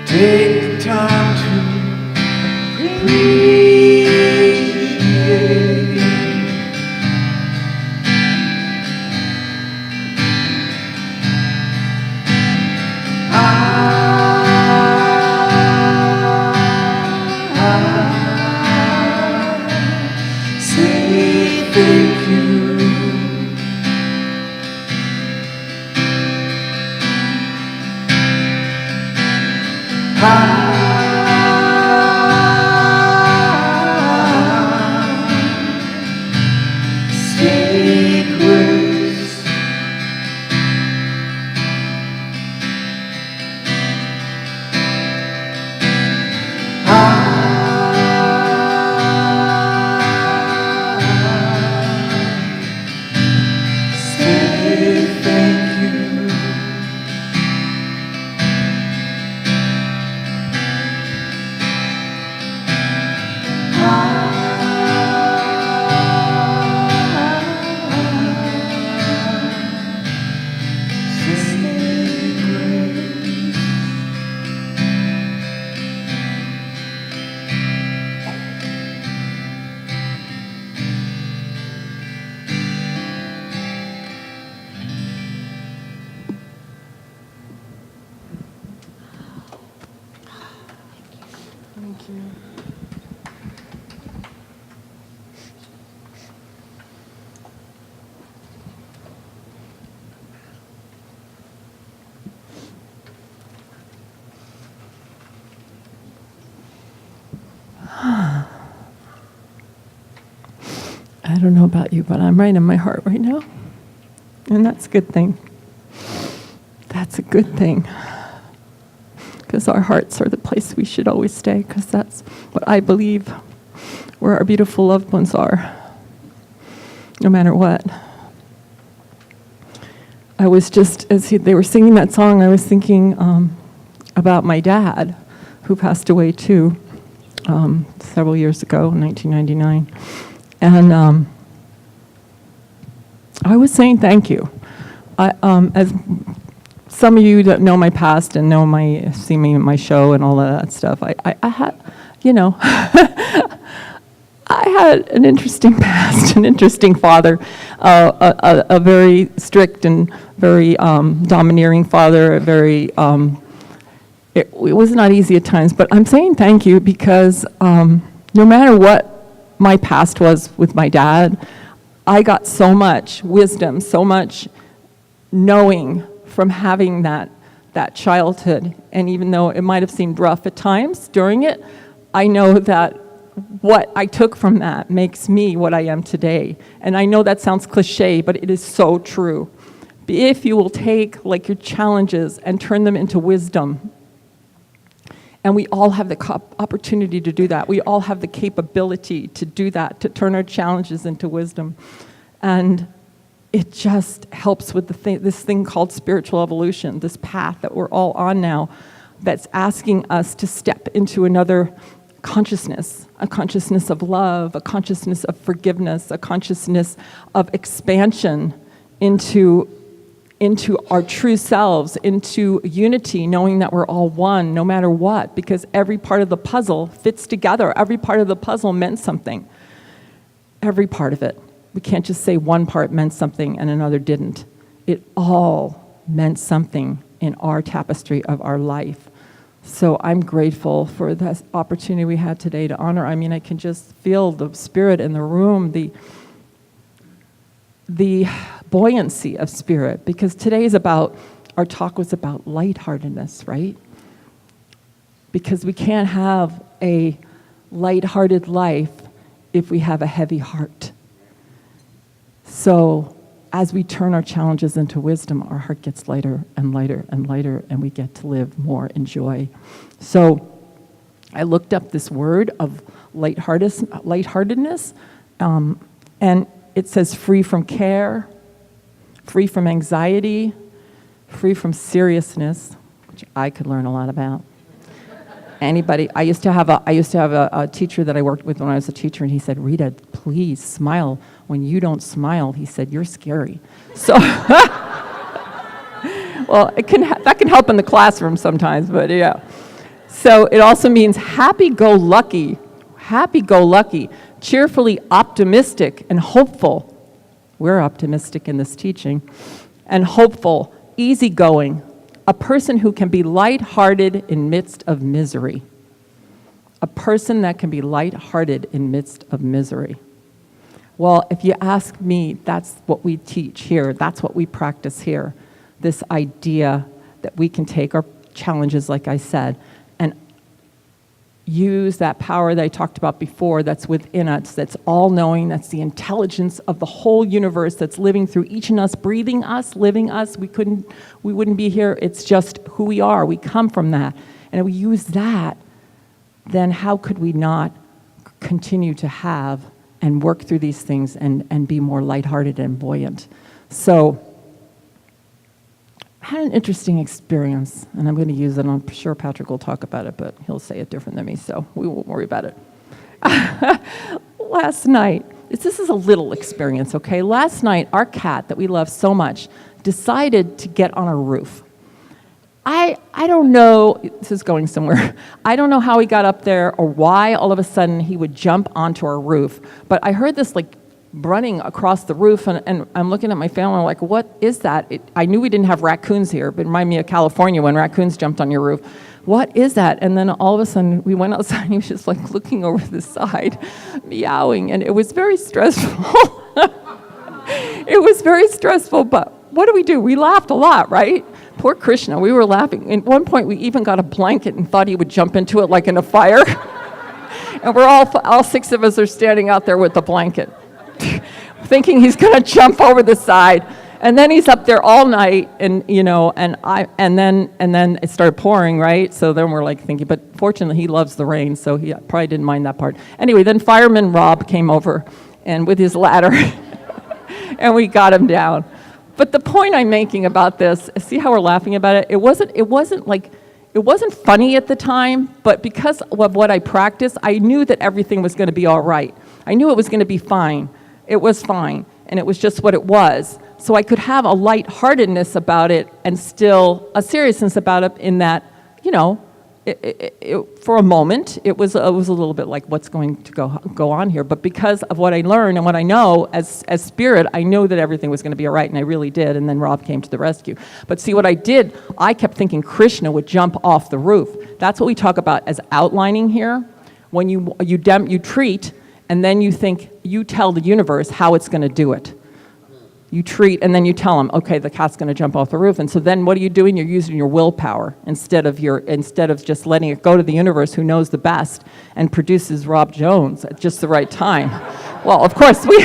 take the time to appreciate. Say thank you. Say grace. Say thank you. Thank you. I don't know about you, but I'm right in my heart right now. And that's a good thing. That's a good thing. Because our hearts are the place we should always stay, because that's what I believe where our beautiful loved ones are, no matter what. I was just, as they were singing that song, I was thinking about my dad, who passed away too, several years ago, in 1999. And I was saying thank you. As some of you that know my past and see me in my show and all of that stuff, I had, I had an interesting past, an interesting father, a very strict and very domineering father, a very, it was not easy at times, but I'm saying thank you because no matter what my past was with my dad, I got so much wisdom, so much knowing from having that childhood. And even though it might have seemed rough at times during it, I know that what I took from that makes me what I am today. And I know that sounds cliche, but it is so true. If you will take your challenges and turn them into wisdom, and we all have the opportunity to do that. We all have the capability to do that, to turn our challenges into wisdom. And it just helps with this thing called spiritual evolution, this path that we're all on now, that's asking us to step into another consciousness, a consciousness of love, a consciousness of forgiveness, a consciousness of expansion into our true selves, into unity, knowing that we're all one, no matter what, because every part of the puzzle fits together. Every part of the puzzle meant something. Every part of it. We can't just say one part meant something and another didn't. It all meant something in our tapestry of our life. So I'm grateful for this opportunity we had today to honor. I mean, I can just feel the spirit in the room, the buoyancy of spirit, because our talk was about lightheartedness, right? Because we can't have a lighthearted life if we have a heavy heart. So as we turn our challenges into wisdom, our heart gets lighter and lighter and lighter, and we get to live more in joy. So I looked up this word of lightheartedness, and it says free from care, free from anxiety, free from seriousness, which I could learn a lot about. Anybody, I used to have a teacher that I worked with when I was a teacher, and he said, Rita, please smile. When you don't smile, he said, you're scary. So, well, that can help in the classroom sometimes, but yeah. So it also means happy-go-lucky, cheerfully optimistic and hopeful. We're optimistic in this teaching. And hopeful, easygoing, a person who can be lighthearted in midst of misery. A person that can be lighthearted in midst of misery. Well, if you ask me, that's what we teach here. That's what we practice here. This idea that we can take our challenges, like I said, and use that power that I talked about before that's within us, that's all-knowing, that's the intelligence of the whole universe that's living through each of us, breathing us, living us. We wouldn't be here. It's just who we are. We come from that. And if we use that, then how could we not continue to have and work through these things and be more lighthearted and buoyant? So I had an interesting experience, and I'm going to use it. I'm sure Patrick will talk about it, but he'll say it different than me, so we won't worry about it. Last night, this is a little experience, okay? Last night, our cat that we love so much decided to get on our roof. I don't know, this is going somewhere. I don't know how he got up there or why all of a sudden he would jump onto our roof, but I heard this like running across the roof, and I'm looking at my family, I'm like, what is that? I knew we didn't have raccoons here, but it reminded me of California when raccoons jumped on your roof. What is that? And then all of a sudden, we went outside, and he was just like looking over the side, meowing, and it was very stressful. It was very stressful, but what do? We laughed a lot, right? Poor Krishna, we were laughing. At one point, we even got a blanket and thought he would jump into it like in a fire. And we're all six of us are standing out there with the blanket, thinking he's going to jump over the side. And then he's up there all night, and then it started pouring, right? So then we're like thinking, but fortunately he loves the rain, so he probably didn't mind that part. Anyway, then fireman Rob came over and with his ladder, and we got him down. But the point I'm making about this, see how we're laughing about it? It wasn't funny at the time, but because of what I practiced, I knew that everything was going to be all right. I knew it was going to be fine. It was fine, and it was just what it was. So I could have a lightheartedness about it and still a seriousness about it in that, for a moment, it was a little bit like, what's going to go on here? But because of what I learned and what I know as spirit, I know that everything was going to be all right, and I really did, and then Rob came to the rescue. But see, what I did, I kept thinking Krishna would jump off the roof. That's what we talk about as outlining here. When you treat, and then you tell the universe how it's going to do it. You treat, and then you tell them, okay, the cat's going to jump off the roof. And so then what are you doing? You're using your willpower instead of just letting it go to the universe, who knows the best and produces Rob Jones at just the right time. Well, of course, we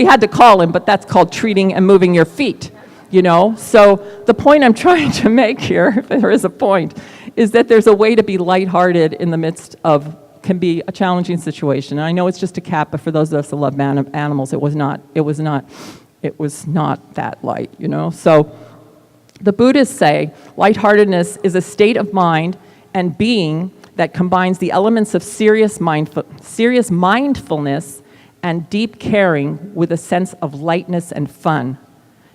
had to call him, but that's called treating and moving your feet, So the point I'm trying to make here, if there is a point, is that there's a way to be lighthearted in the midst of can be a challenging situation. And I know it's just a cat, but for those of us that love animals, it was not that light, So the Buddhists say lightheartedness is a state of mind and being that combines the elements of serious mindfulness and deep caring with a sense of lightness and fun.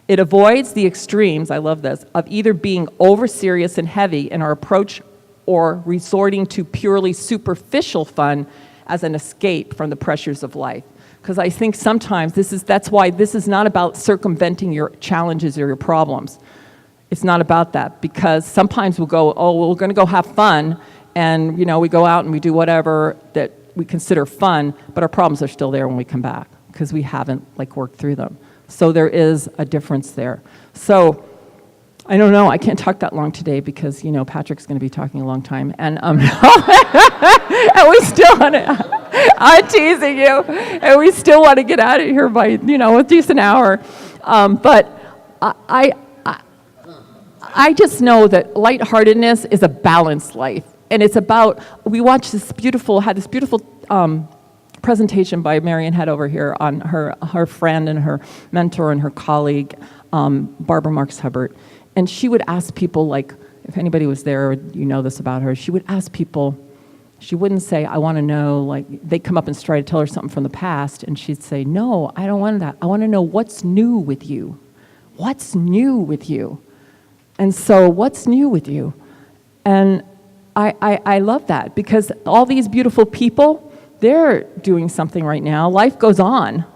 It avoids the extremes, I love this, of either being over-serious and heavy in our approach or resorting to purely superficial fun as an escape from the pressures of life. Because I think sometimes that's why this is not about circumventing your challenges or your problems. It's not about that, because sometimes we'll go, we're going to go have fun, and we go out and we do whatever that we consider fun, but our problems are still there when we come back because we haven't worked through them. So there is a difference there. So I don't know. I can't talk that long today because Patrick's going to be talking a long time, and and we still want to. I'm teasing you, and we still want to get out of here by a decent hour. But I just know that lightheartedness is a balanced life, and it's about. We watched this beautiful presentation by Marian Head over here on her friend and her mentor and her colleague, Barbara Marx Hubbard. And she would ask people, like, if anybody was there, you know this about her, she would ask people, she wouldn't say, I want to know, like, they'd come up and try to tell her something from the past, and she'd say, no, I don't want that. I want to know what's new with you. What's new with you? And so, what's new with you? And I love that, because all these beautiful people, they're doing something right now. Life goes on.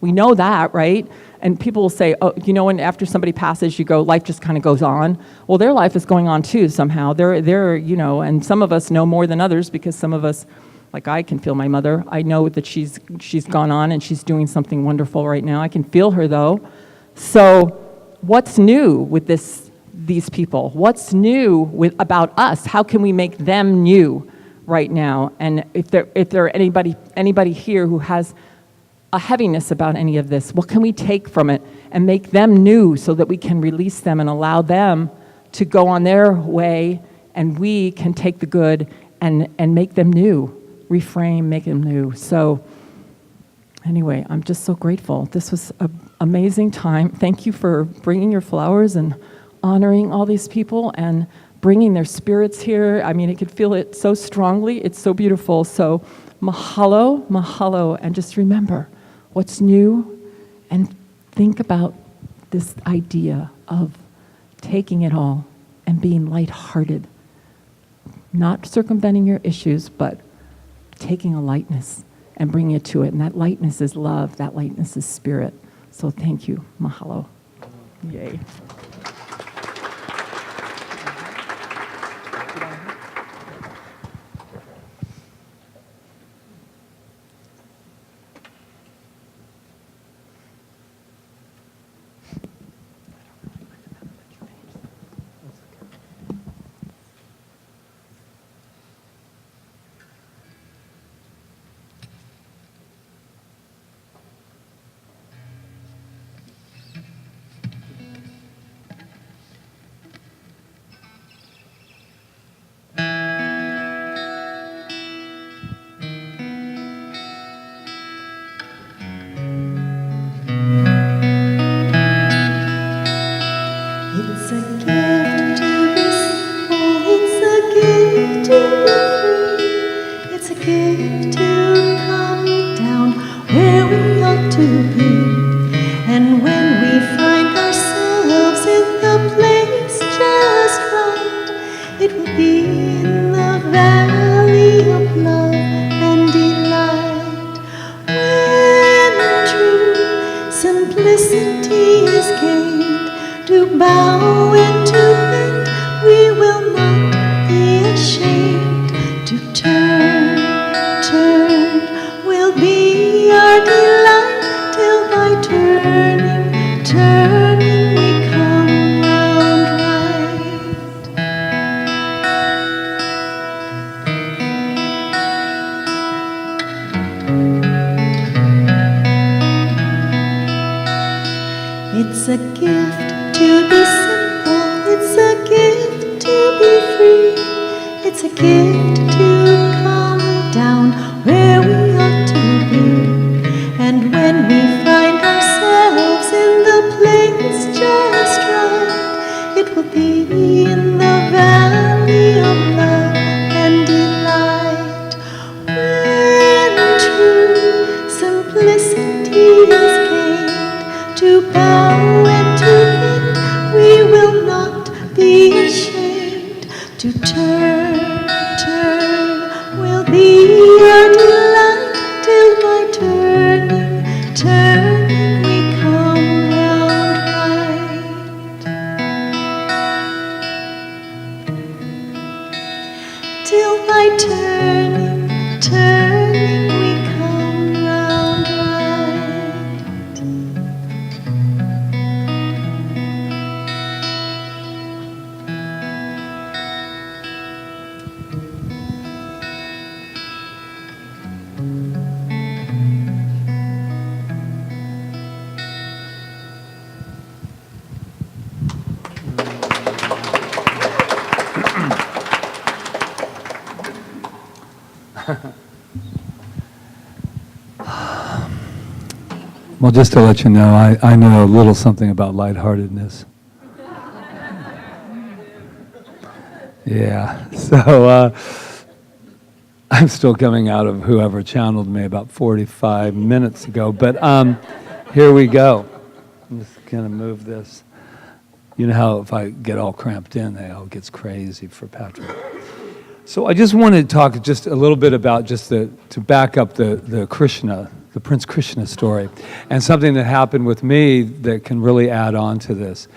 We know that, right? And people will say, oh, you know, when after somebody passes, you go, life just kind of goes on. Well, their life is going on too somehow. They're, you know, and some of us know more than others, because some of us, like I can feel my mother. I know that she's gone on and she's doing something wonderful right now. I can feel her though. So what's new with these people? What's new about us? How can we make them new right now? And if there anybody here who has a heaviness about any of this, what can we take from it and make them new so that we can release them and allow them to go on their way, and we can take the good and make them new, reframe, make them new. So anyway, I'm just so grateful. This was an amazing time. Thank you for bringing your flowers and honoring all these people and bringing their spirits here. I mean, I could feel it so strongly. It's so beautiful. So mahalo, mahalo, and just remember what's new, and think about this idea of taking it all and being lighthearted, not circumventing your issues, but taking a lightness and bringing it to it. And that lightness is love, that lightness is spirit. So thank you, mahalo. Yay. It's a gift to be simple, it's a gift to be free, it's a gift to come down where we ought to be. And when we find ourselves in the place just right, it will be in the valley of love and delight, when true simplicity is gained, to bow and to bend, we will not be ashamed. To turn will be our delight, till by turning we come round right. Till by turning we come round right. Well, just to let you know, I know a little something about lightheartedness. Yeah. So I'm still coming out of whoever channeled me about 45 minutes ago, but here we go. I'm just going to move this. You know how if I get all cramped in, it gets crazy for Patrick. So I just wanted to talk just a little bit about to back up the Krishna, the Prince Krishna story, and something that happened with me that can really add on to this.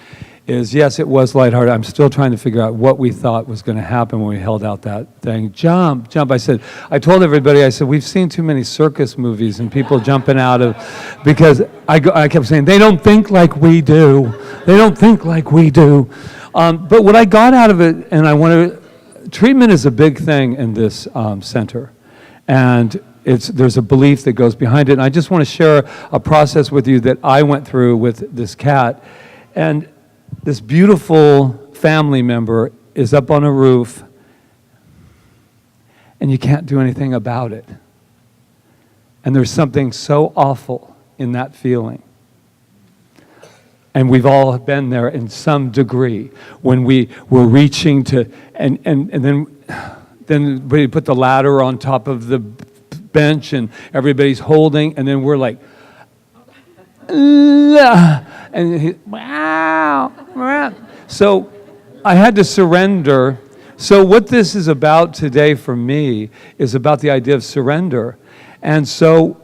Is yes, it was lighthearted. I'm still trying to figure out what we thought was going to happen when we held out that thing. Jump, jump. I told everybody, we've seen too many circus movies and people jumping out of, because I kept saying, they don't think like we do. They don't think like we do. But what I got out of it, and treatment is a big thing in this center. And there's a belief that goes behind it. And I just want to share a process with you that I went through with this cat. And this beautiful family member is up on a roof, and you can't do anything about it. And there's something so awful in that feeling. And we've all been there in some degree when we were reaching to, and then we put the ladder on top of the bench, and everybody's holding, and then we're like, and wow. So I had to surrender. So what this is about today for me is about the idea of surrender. And so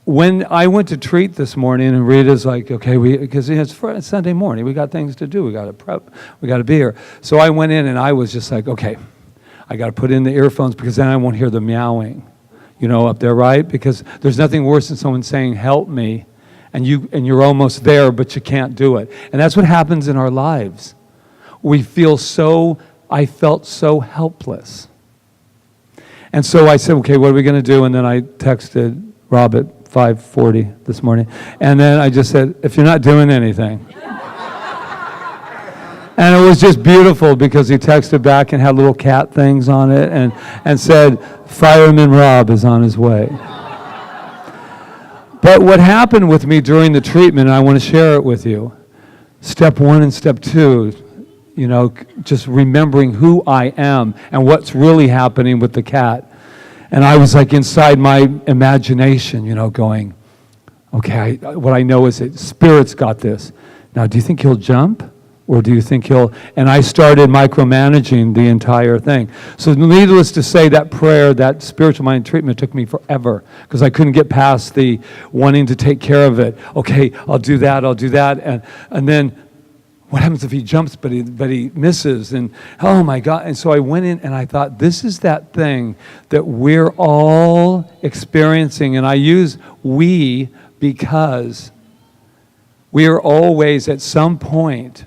when I went to treat this morning, and Rita's like, okay, because it's Sunday morning, we got things to do, we got to prep, we got to be here. So I went in and I was just like, okay, I got to put in the earphones because then I won't hear the meowing, up there, right? Because there's nothing worse than someone saying, help me. And you're almost there, but you can't do it. And that's what happens in our lives. I felt so helpless. And so I said, okay, what are we going to do? And then I texted Rob at 5:40 this morning. And then I just said, if you're not doing anything. And it was just beautiful because he texted back and had little cat things on it and said, Fireman Rob is on his way. But what happened with me during the treatment, and I want to share it with you, step 1 and step 2, just remembering who I am and what's really happening with the cat. And I was like inside my imagination, going, okay, what I know is that Spirit's got this. Now, do you think he'll jump? Or do you think and I started micromanaging the entire thing. So needless to say, that prayer, that spiritual mind treatment took me forever because I couldn't get past the wanting to take care of it. Okay, I'll do that. And then what happens if he jumps but he misses? And oh my God. And so I went in and I thought, this is that thing that we're all experiencing. And I use we because we are always at some point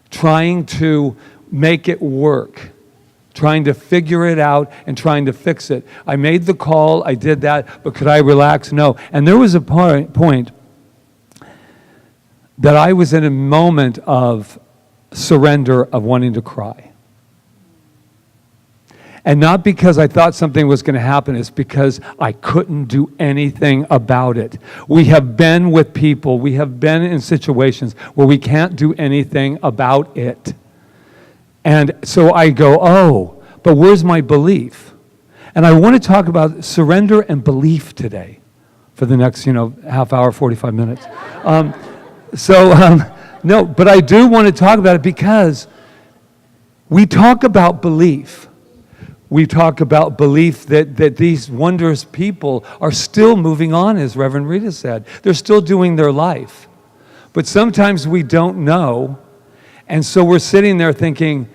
trying to make it work, trying to figure it out and trying to fix it. I made the call, I did that, but could I relax? No. And there was a point that I was in a moment of surrender, of wanting to cry. And not because I thought something was going to happen, it's because I couldn't do anything about it. We have been with people, we have been in situations where we can't do anything about it. And so I go, oh, but where's my belief? And I want to talk about surrender and belief today for the next, half hour, 45 minutes. No, but I do want to talk about it because we talk about belief. We talk about belief that these wondrous people are still moving on, as Reverend Rita said. They're still doing their life. But sometimes we don't know, and so we're sitting there thinking,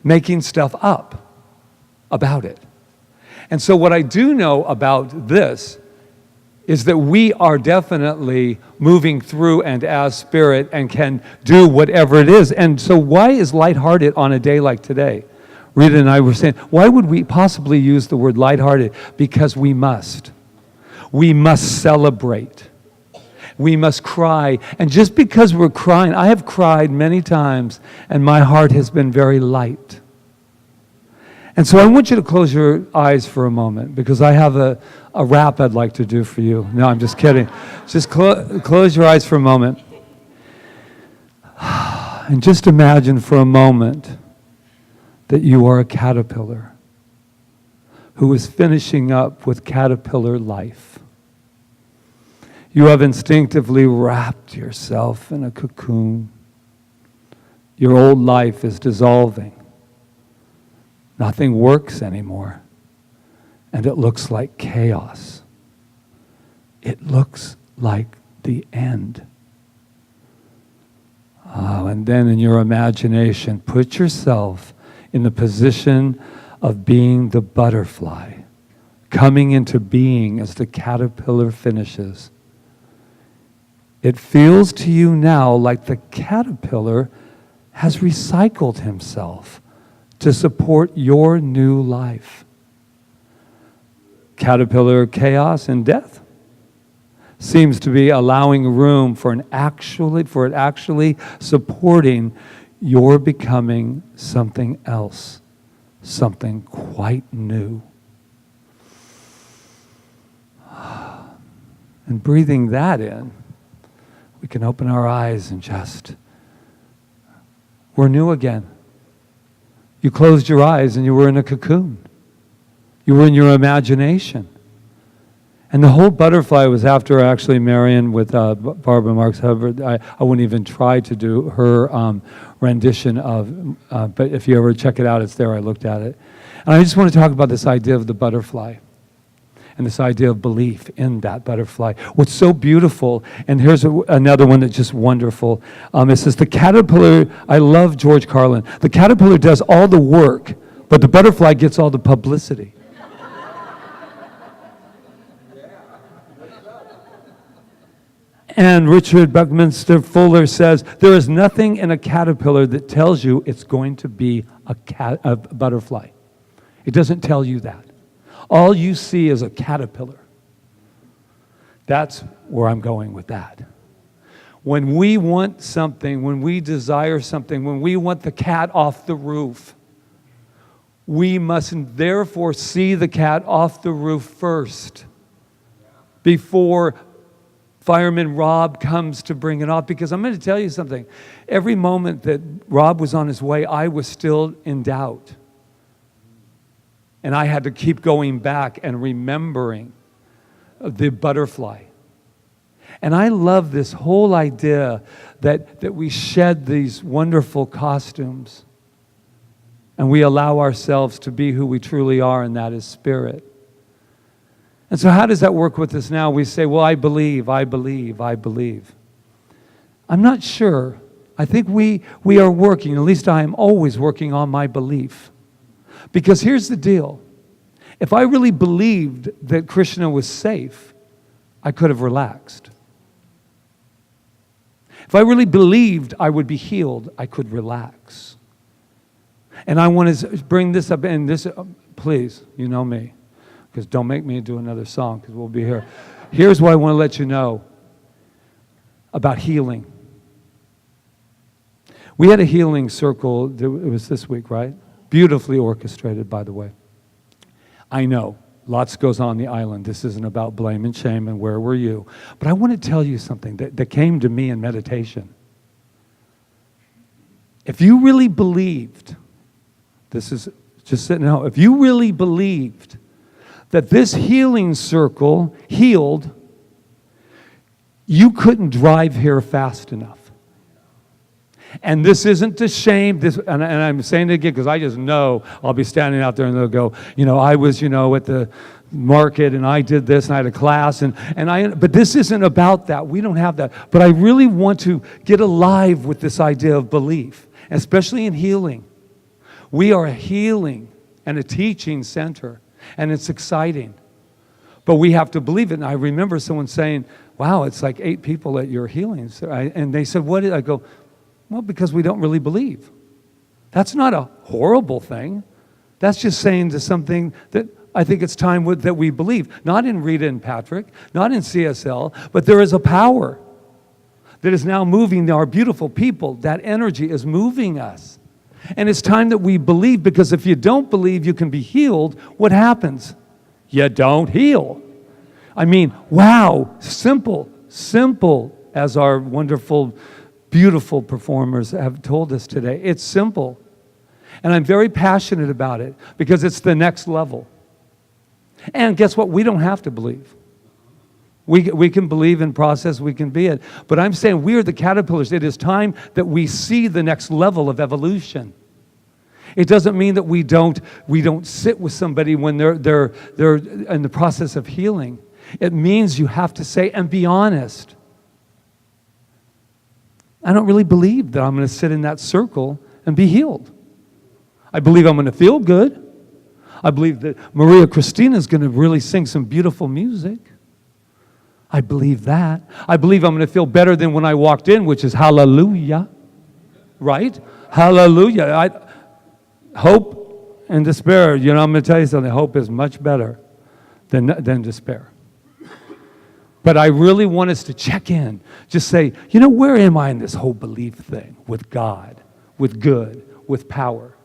making stuff up about it. And so what I do know about this is that we are definitely moving through and as spirit and can do whatever it is. And so why is lighthearted on a day like today? Rita and I were saying, why would we possibly use the word lighthearted? Because we must. We must celebrate. We must cry. And just because we're crying, I have cried many times, and my heart has been very light. And so I want you to close your eyes for a moment, because I have a rap I'd like to do for you. No, I'm just kidding. Just close your eyes for a moment. And just imagine for a moment that you are a caterpillar who is finishing up with caterpillar life. You have instinctively wrapped yourself in a cocoon. Your old life is dissolving. Nothing works anymore. And it looks like chaos. It looks like the end. Oh, and then in your imagination, put yourself in the position of being the butterfly, coming into being as the caterpillar finishes. It feels to you now like the caterpillar has recycled himself to support your new life. Caterpillar chaos and death seems to be allowing room for it actually supporting your becoming something else, something quite new. And breathing that in, we can open our eyes and just, we're new again. You closed your eyes and you were in a cocoon. You were in your imagination. And the whole butterfly was after actually Marion with Barbara Marks Hubbard. I wouldn't even try to do her rendition of, but if you ever check it out, it's there. I looked at it. And I just want to talk about this idea of the butterfly and this idea of belief in that butterfly. What's so beautiful, and here's another one that's just wonderful. It says, the caterpillar, I love George Carlin, the caterpillar does all the work, but the butterfly gets all the publicity. And Richard Buckminster Fuller says, there is nothing in a caterpillar that tells you it's going to be a butterfly. It doesn't tell you that. All you see is a caterpillar. That's where I'm going with that. When we want something, when we desire something, when we want the cat off the roof, we must therefore see the cat off the roof first before Fireman Rob comes to bring it off. Because I'm going to tell you something. Every moment that Rob was on his way, I was still in doubt. And I had to keep going back and remembering the butterfly. And I love this whole idea that we shed these wonderful costumes and we allow ourselves to be who we truly are, and that is spirit. And so how does that work with us now? We say, well, I believe, I believe, I believe. I'm not sure. I think we are working, at least I am always working on my belief. Because here's the deal. If I really believed that Krishna was safe, I could have relaxed. If I really believed I would be healed, I could relax. And I want to bring this up, and this, please, you know me, because don't make me do another song, because we'll be here. Here's what I want to let you know about healing. We had a healing circle, it was this week, right? Beautifully orchestrated, by the way. I know, lots goes on the island. This isn't about blame and shame and where were you. But I want to tell you something that came to me in meditation. If you really believed, this is just sitting out, if you really believed that this healing circle healed, you couldn't drive here fast enough. And this isn't to shame, and I'm saying it again because I just know I'll be standing out there and they'll go, I was, at the market and I did this and I had a class but this isn't about that. We don't have that. But I really want to get alive with this idea of belief, especially in healing. We are a healing and a teaching center, and it's exciting. But we have to believe it. And I remember someone saying, wow, it's like 8 people at your healings. And they said, what did I go? Well, because we don't really believe. That's not a horrible thing. That's just saying to something that I think it's time that we believe. Not in Rita and Patrick, not in CSL, but there is a power that is now moving our beautiful people. That energy is moving us. And it's time that we believe, because if you don't believe you can be healed, what happens? You don't heal. I mean, wow, simple as our wonderful beautiful performers have told us today. It's simple. And I'm very passionate about it because it's the next level. And guess what? We don't have to believe. We can believe in process, we can be it. But I'm saying we are the caterpillars. It is time that we see the next level of evolution. It doesn't mean that we don't sit with somebody when they're in the process of healing. It means you have to say and be honest. I don't really believe that I'm going to sit in that circle and be healed. I believe I'm going to feel good. I believe that Maria Christina is going to really sing some beautiful music. I believe that. I believe I'm going to feel better than when I walked in, which is hallelujah. Right? Hallelujah. Hope and despair, I'm going to tell you something. Hope is much better than despair. But I really want us to check in. Just say, where am I in this whole belief thing with God, with good, with power?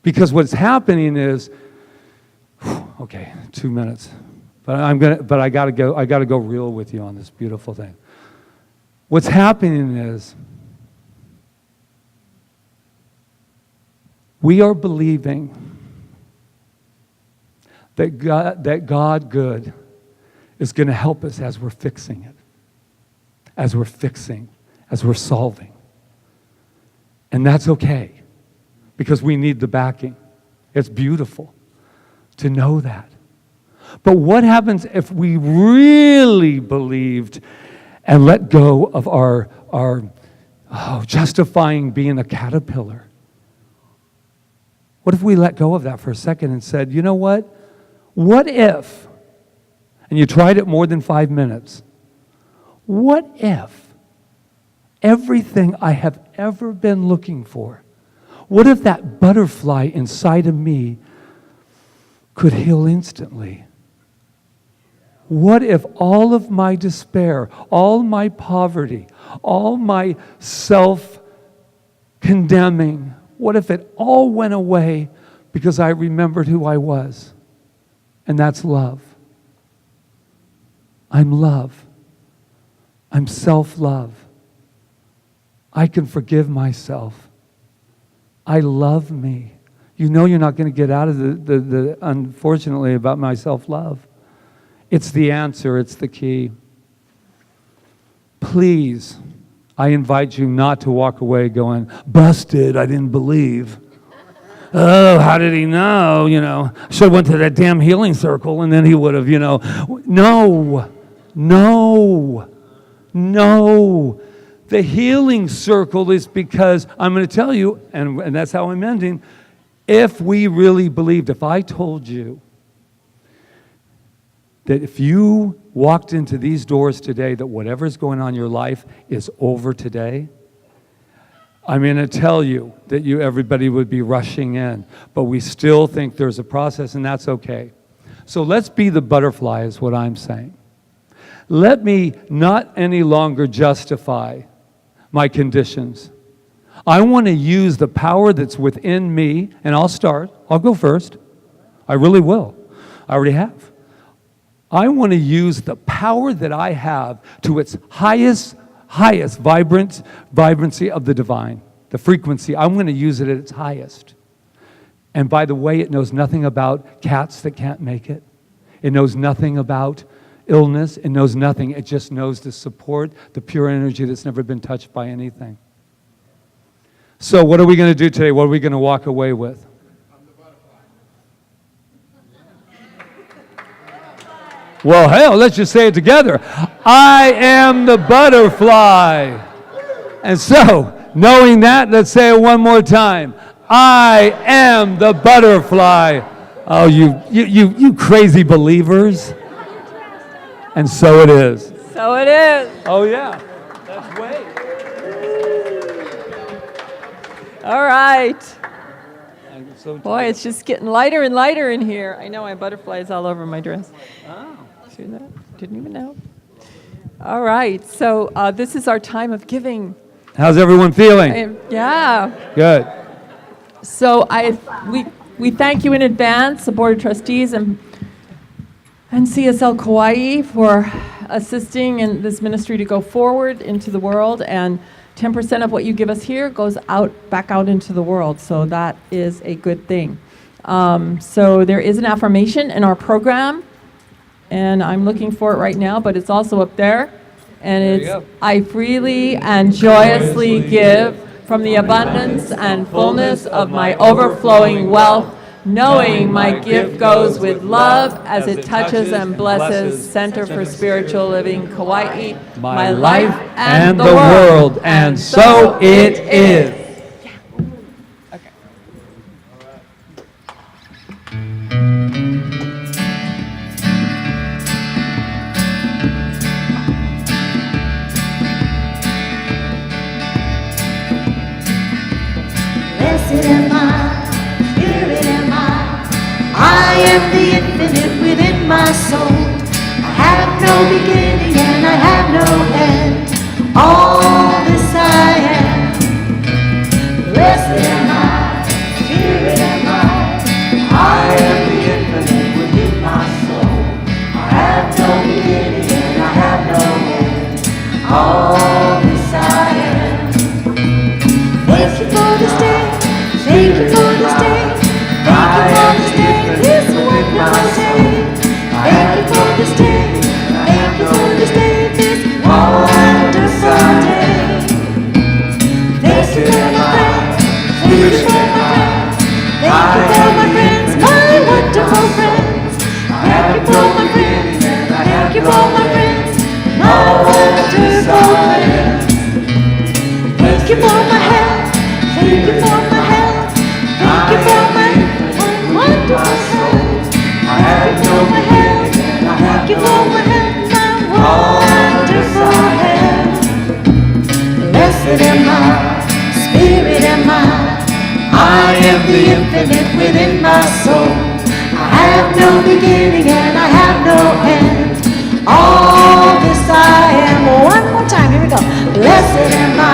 Because what's happening is, okay, 2 minutes. But I got to go. I got to go real with you on this beautiful thing. What's happening is we are believing that God good is going to help us as we're fixing it, as we're solving. And that's okay, because we need the backing. It's beautiful to know that. But what happens if we really believed and let go of our justifying being a caterpillar? What if we let go of that for a second and said, you know what? What if, and you tried it more than 5 minutes, what if everything I have ever been looking for, what if that butterfly inside of me could heal instantly? What if all of my despair, all my poverty, all my self-condemning, what if it all went away because I remembered who I was? And that's love. I'm love. I'm self-love. I can forgive myself. I love me. You're not going to get out of the unfortunately, about my self-love. It's the answer. It's the key. Please, I invite you not to walk away going, busted, I didn't believe. Oh, how did he know? Should have went to that damn healing circle and then he would have, No. The healing circle is because, I'm going to tell you, and that's how I'm ending, if we really believed, if I told you that if you walked into these doors today, that whatever's going on in your life is over today, I'm going to tell you that everybody would be rushing in, but we still think there's a process, and that's okay. So let's be the butterfly is what I'm saying. Let me not any longer justify my conditions. I want to use the power that's within me, and I'll go first. I really will. I already have. I want to use the power that I have to its highest vibrancy of the divine, the frequency. I'm going to use it at its highest. And by the way, it knows nothing about cats that can't make it. It knows nothing about illness. It knows nothing. It just knows to support the pure energy that's never been touched by anything. So what are we going to do today? What are we going to walk away with? Well, hell, let's just say it together. I am the butterfly. And so, knowing that, let's say it one more time. I am the butterfly. Oh, you crazy believers. And so it is. So it is. Oh, yeah. That's way. All right. Boy, it's just getting lighter and lighter in here. I know I have butterflies all over my dress. Oh. See that? Didn't even know. All right. So this is our time of giving. How's everyone feeling? Yeah. Good. So we thank you in advance, the Board of Trustees and CSL Kauai for assisting in this ministry to go forward into the world. And 10% of what you give us here goes back out into the world. So that is a good thing. So there is an affirmation in our program, and I'm looking for it right now, but it's also up there. And it's, I freely and joyously give from the abundance and fullness of my overflowing wealth, knowing my gift goes with love as it touches and blesses Center for Spiritual Living Kauai, my life and the world. And so it is. Blessed am I, Spirit am I am the infinite within my soul. I have no beginning and I have no end. All this I am. Blessed am I, Spirit am I am the infinite within my soul. I have no beginning and I have no end. All this I am. Thank you for this day. Thank you for this day. Thank you for this day. This wonderful day. Thank you for this day. Thank you for this day. This wonderful day. Thank you for my friends. Thank you for my friends. Thank you for my friends, my wonderful friends. Thank you for my friends. Thank you for my friends, my wonderful friends. Thank you for my health. Thank you for my health. Thank you for my wonderful health. Thank you for my health. Thank you for my health, my wonderful health. Blessed am I, Spirit am I am the infinite within my soul. I have no beginning and I have no end. All this I am. One more time, here we go. Blessed am I,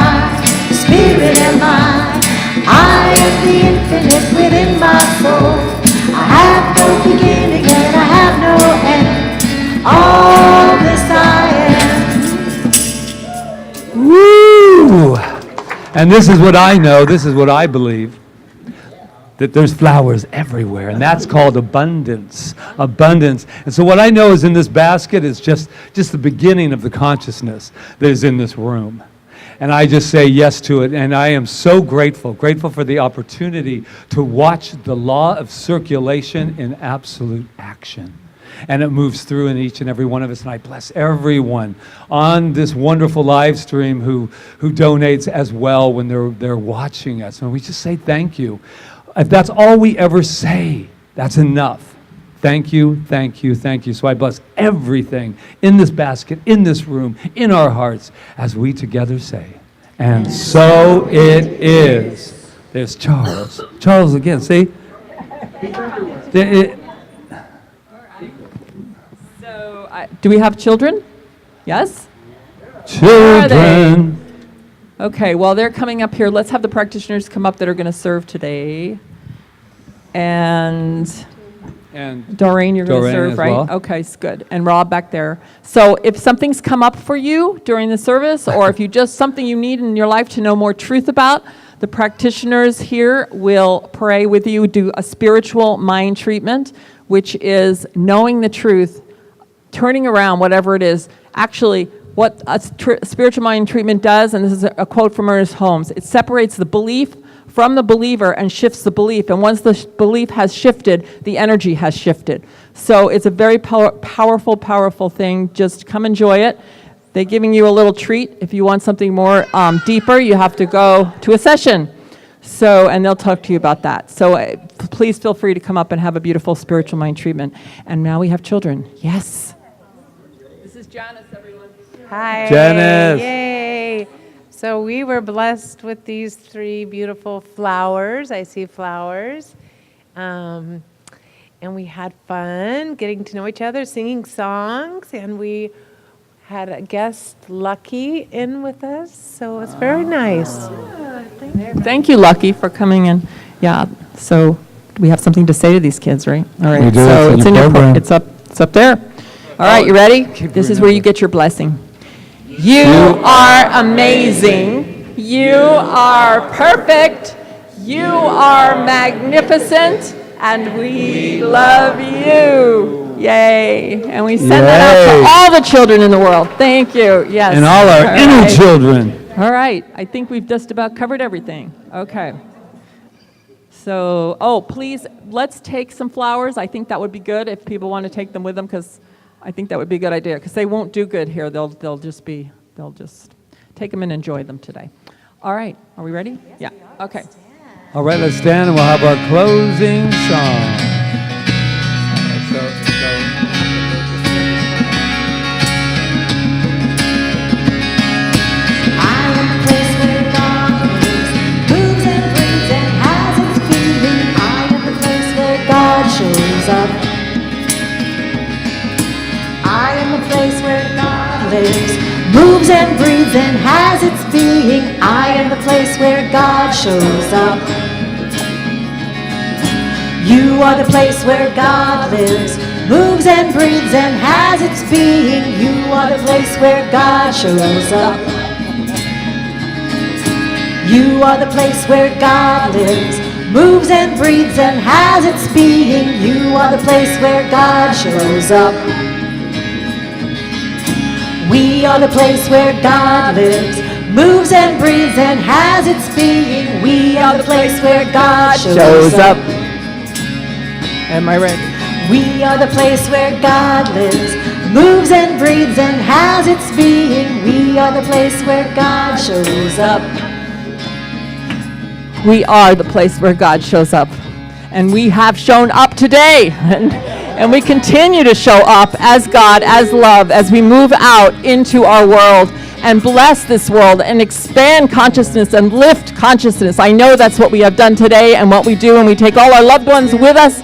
Spirit am I am the infinite within my soul. I have no beginning and I have no end. All this I am. Woo! And this is what I know, this is what I believe, that there's flowers everywhere, and that's called abundance. Abundance. And so what I know is in this basket is just the beginning of the consciousness that is in this room. And I just say yes to it, and I am so grateful for the opportunity to watch the law of circulation in absolute action. And it moves through in each and every one of us, and I bless everyone on this wonderful live stream who donates as well when they're watching us. And we just say thank you. If that's all we ever say, that's enough. Thank you, thank you, thank you. So I bless everything in this basket, in this room, in our hearts, as we together say, and so it is. There's Charles. Charles again, see? So, do we have children? Yes? Children. Okay, well, they're coming up here. Let's have the practitioners come up that are going to serve today. And Doreen, you're going to serve, right? Well. Okay, good. And Rob back there. So if something's come up for you during the service, or if you just something you need in your life to know more truth about, the practitioners here will pray with you, do a spiritual mind treatment, which is knowing the truth, turning around whatever it is. Actually, what a spiritual mind treatment does, and this is a quote from Ernest Holmes, it separates the belief from the believer and shifts the belief. And once the belief has shifted, the energy has shifted. So it's a very powerful thing. Just come enjoy it. They're giving you a little treat. If you want something more deeper, you have to go to a session. So, and they'll talk to you about that. So please feel free to come up and have a beautiful spiritual mind treatment. And now we have children. Yes. This is Janice, everyone. Hi. Janice. Yay. So we were blessed with these 3 beautiful flowers. I see flowers. And we had fun getting to know each other, singing songs, and we had a guest, Lucky, in with us. So it was very nice. Thank you, Lucky, for coming in. Yeah, so we have something to say to these kids, right? All right, We do. so It's it's in in your your program. it's up there. All right, you ready? This is where you get your blessing. You are amazing. You are perfect. You are magnificent. And we love you. Yay. And we send that out to all the children in the world. Thank you. Yes. And all our inner children. All right. I think we've just about covered everything. Okay. So, please, let's take some flowers. I think that would be good if people want to take them with them, because I think that would be a good idea, because they won't do good here. They'll just take them and enjoy them today. All right. Are we ready? Yes, yeah. Okay. All right, let's stand and we'll have our closing song. Shows up. I am the place where God lives, moves and breathes and has its being. I am the place where God shows up. You are the place where God lives, moves and breathes and has its being. You are the place where God shows up. You are the place where God lives, moves and breathes and has its being. You are the place where God shows up. We are the place where God lives, moves and breathes and has its being. We are the place where God shows up. Am I ready? We are the place where God lives, moves and breathes and has its being. We are the place where God shows up. We are the place where God shows up. And we have shown up today. And we continue to show up as God, as love, as we move out into our world and bless this world and expand consciousness and lift consciousness. I know that's what we have done today and what we do, and we take all our loved ones with us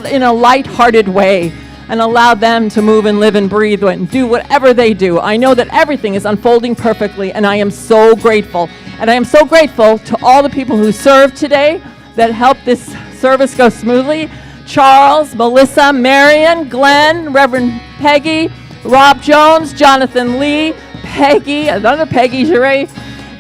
in a light-hearted way and allow them to move and live and breathe and do whatever they do. I know that everything is unfolding perfectly, and I am so grateful. And I am so grateful to all the people who served today that helped this service go smoothly. Charles, Melissa, Marion, Glenn, Reverend Peggy, Rob Jones, Jonathan Lee, Peggy, another Peggy Giray,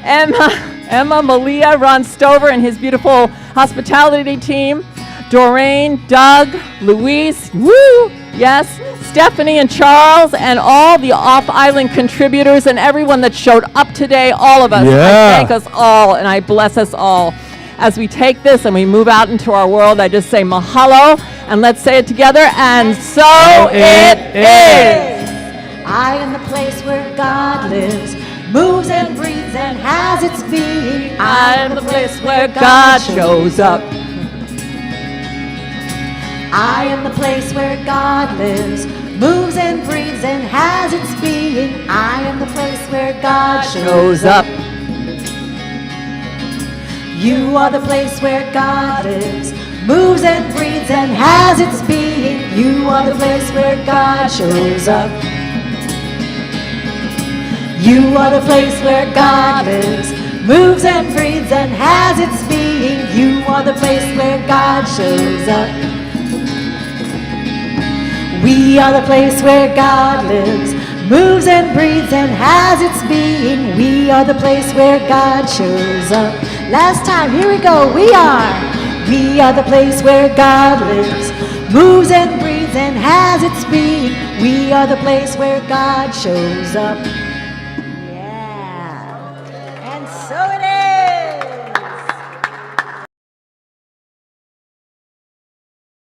Emma, Malia, Ron Stover and his beautiful hospitality team, Doreen, Doug, Louise, woo, yes, Stephanie and Charles, and all the off-island contributors and everyone that showed up today, all of us. Yeah. I thank us all, and I bless us all. As we take this and we move out into our world, I just say mahalo, and let's say it together, and so it is. I am the place where God lives, moves and breathes and has its being. I am the place where God shows up. I am the place where God lives, moves and breathes and has its being. I am the place where God shows up. You are the place where God lives, moves and breathes and has its being. You are the place where God shows up. You are the place where God lives, moves and breathes and has its being. You are the place where God shows up. We are the place where God lives, moves and breathes and has its being. We are the place where God shows up. Last time, here we go. We are the place where God lives, moves and breathes and has its being. We are the place where God shows up.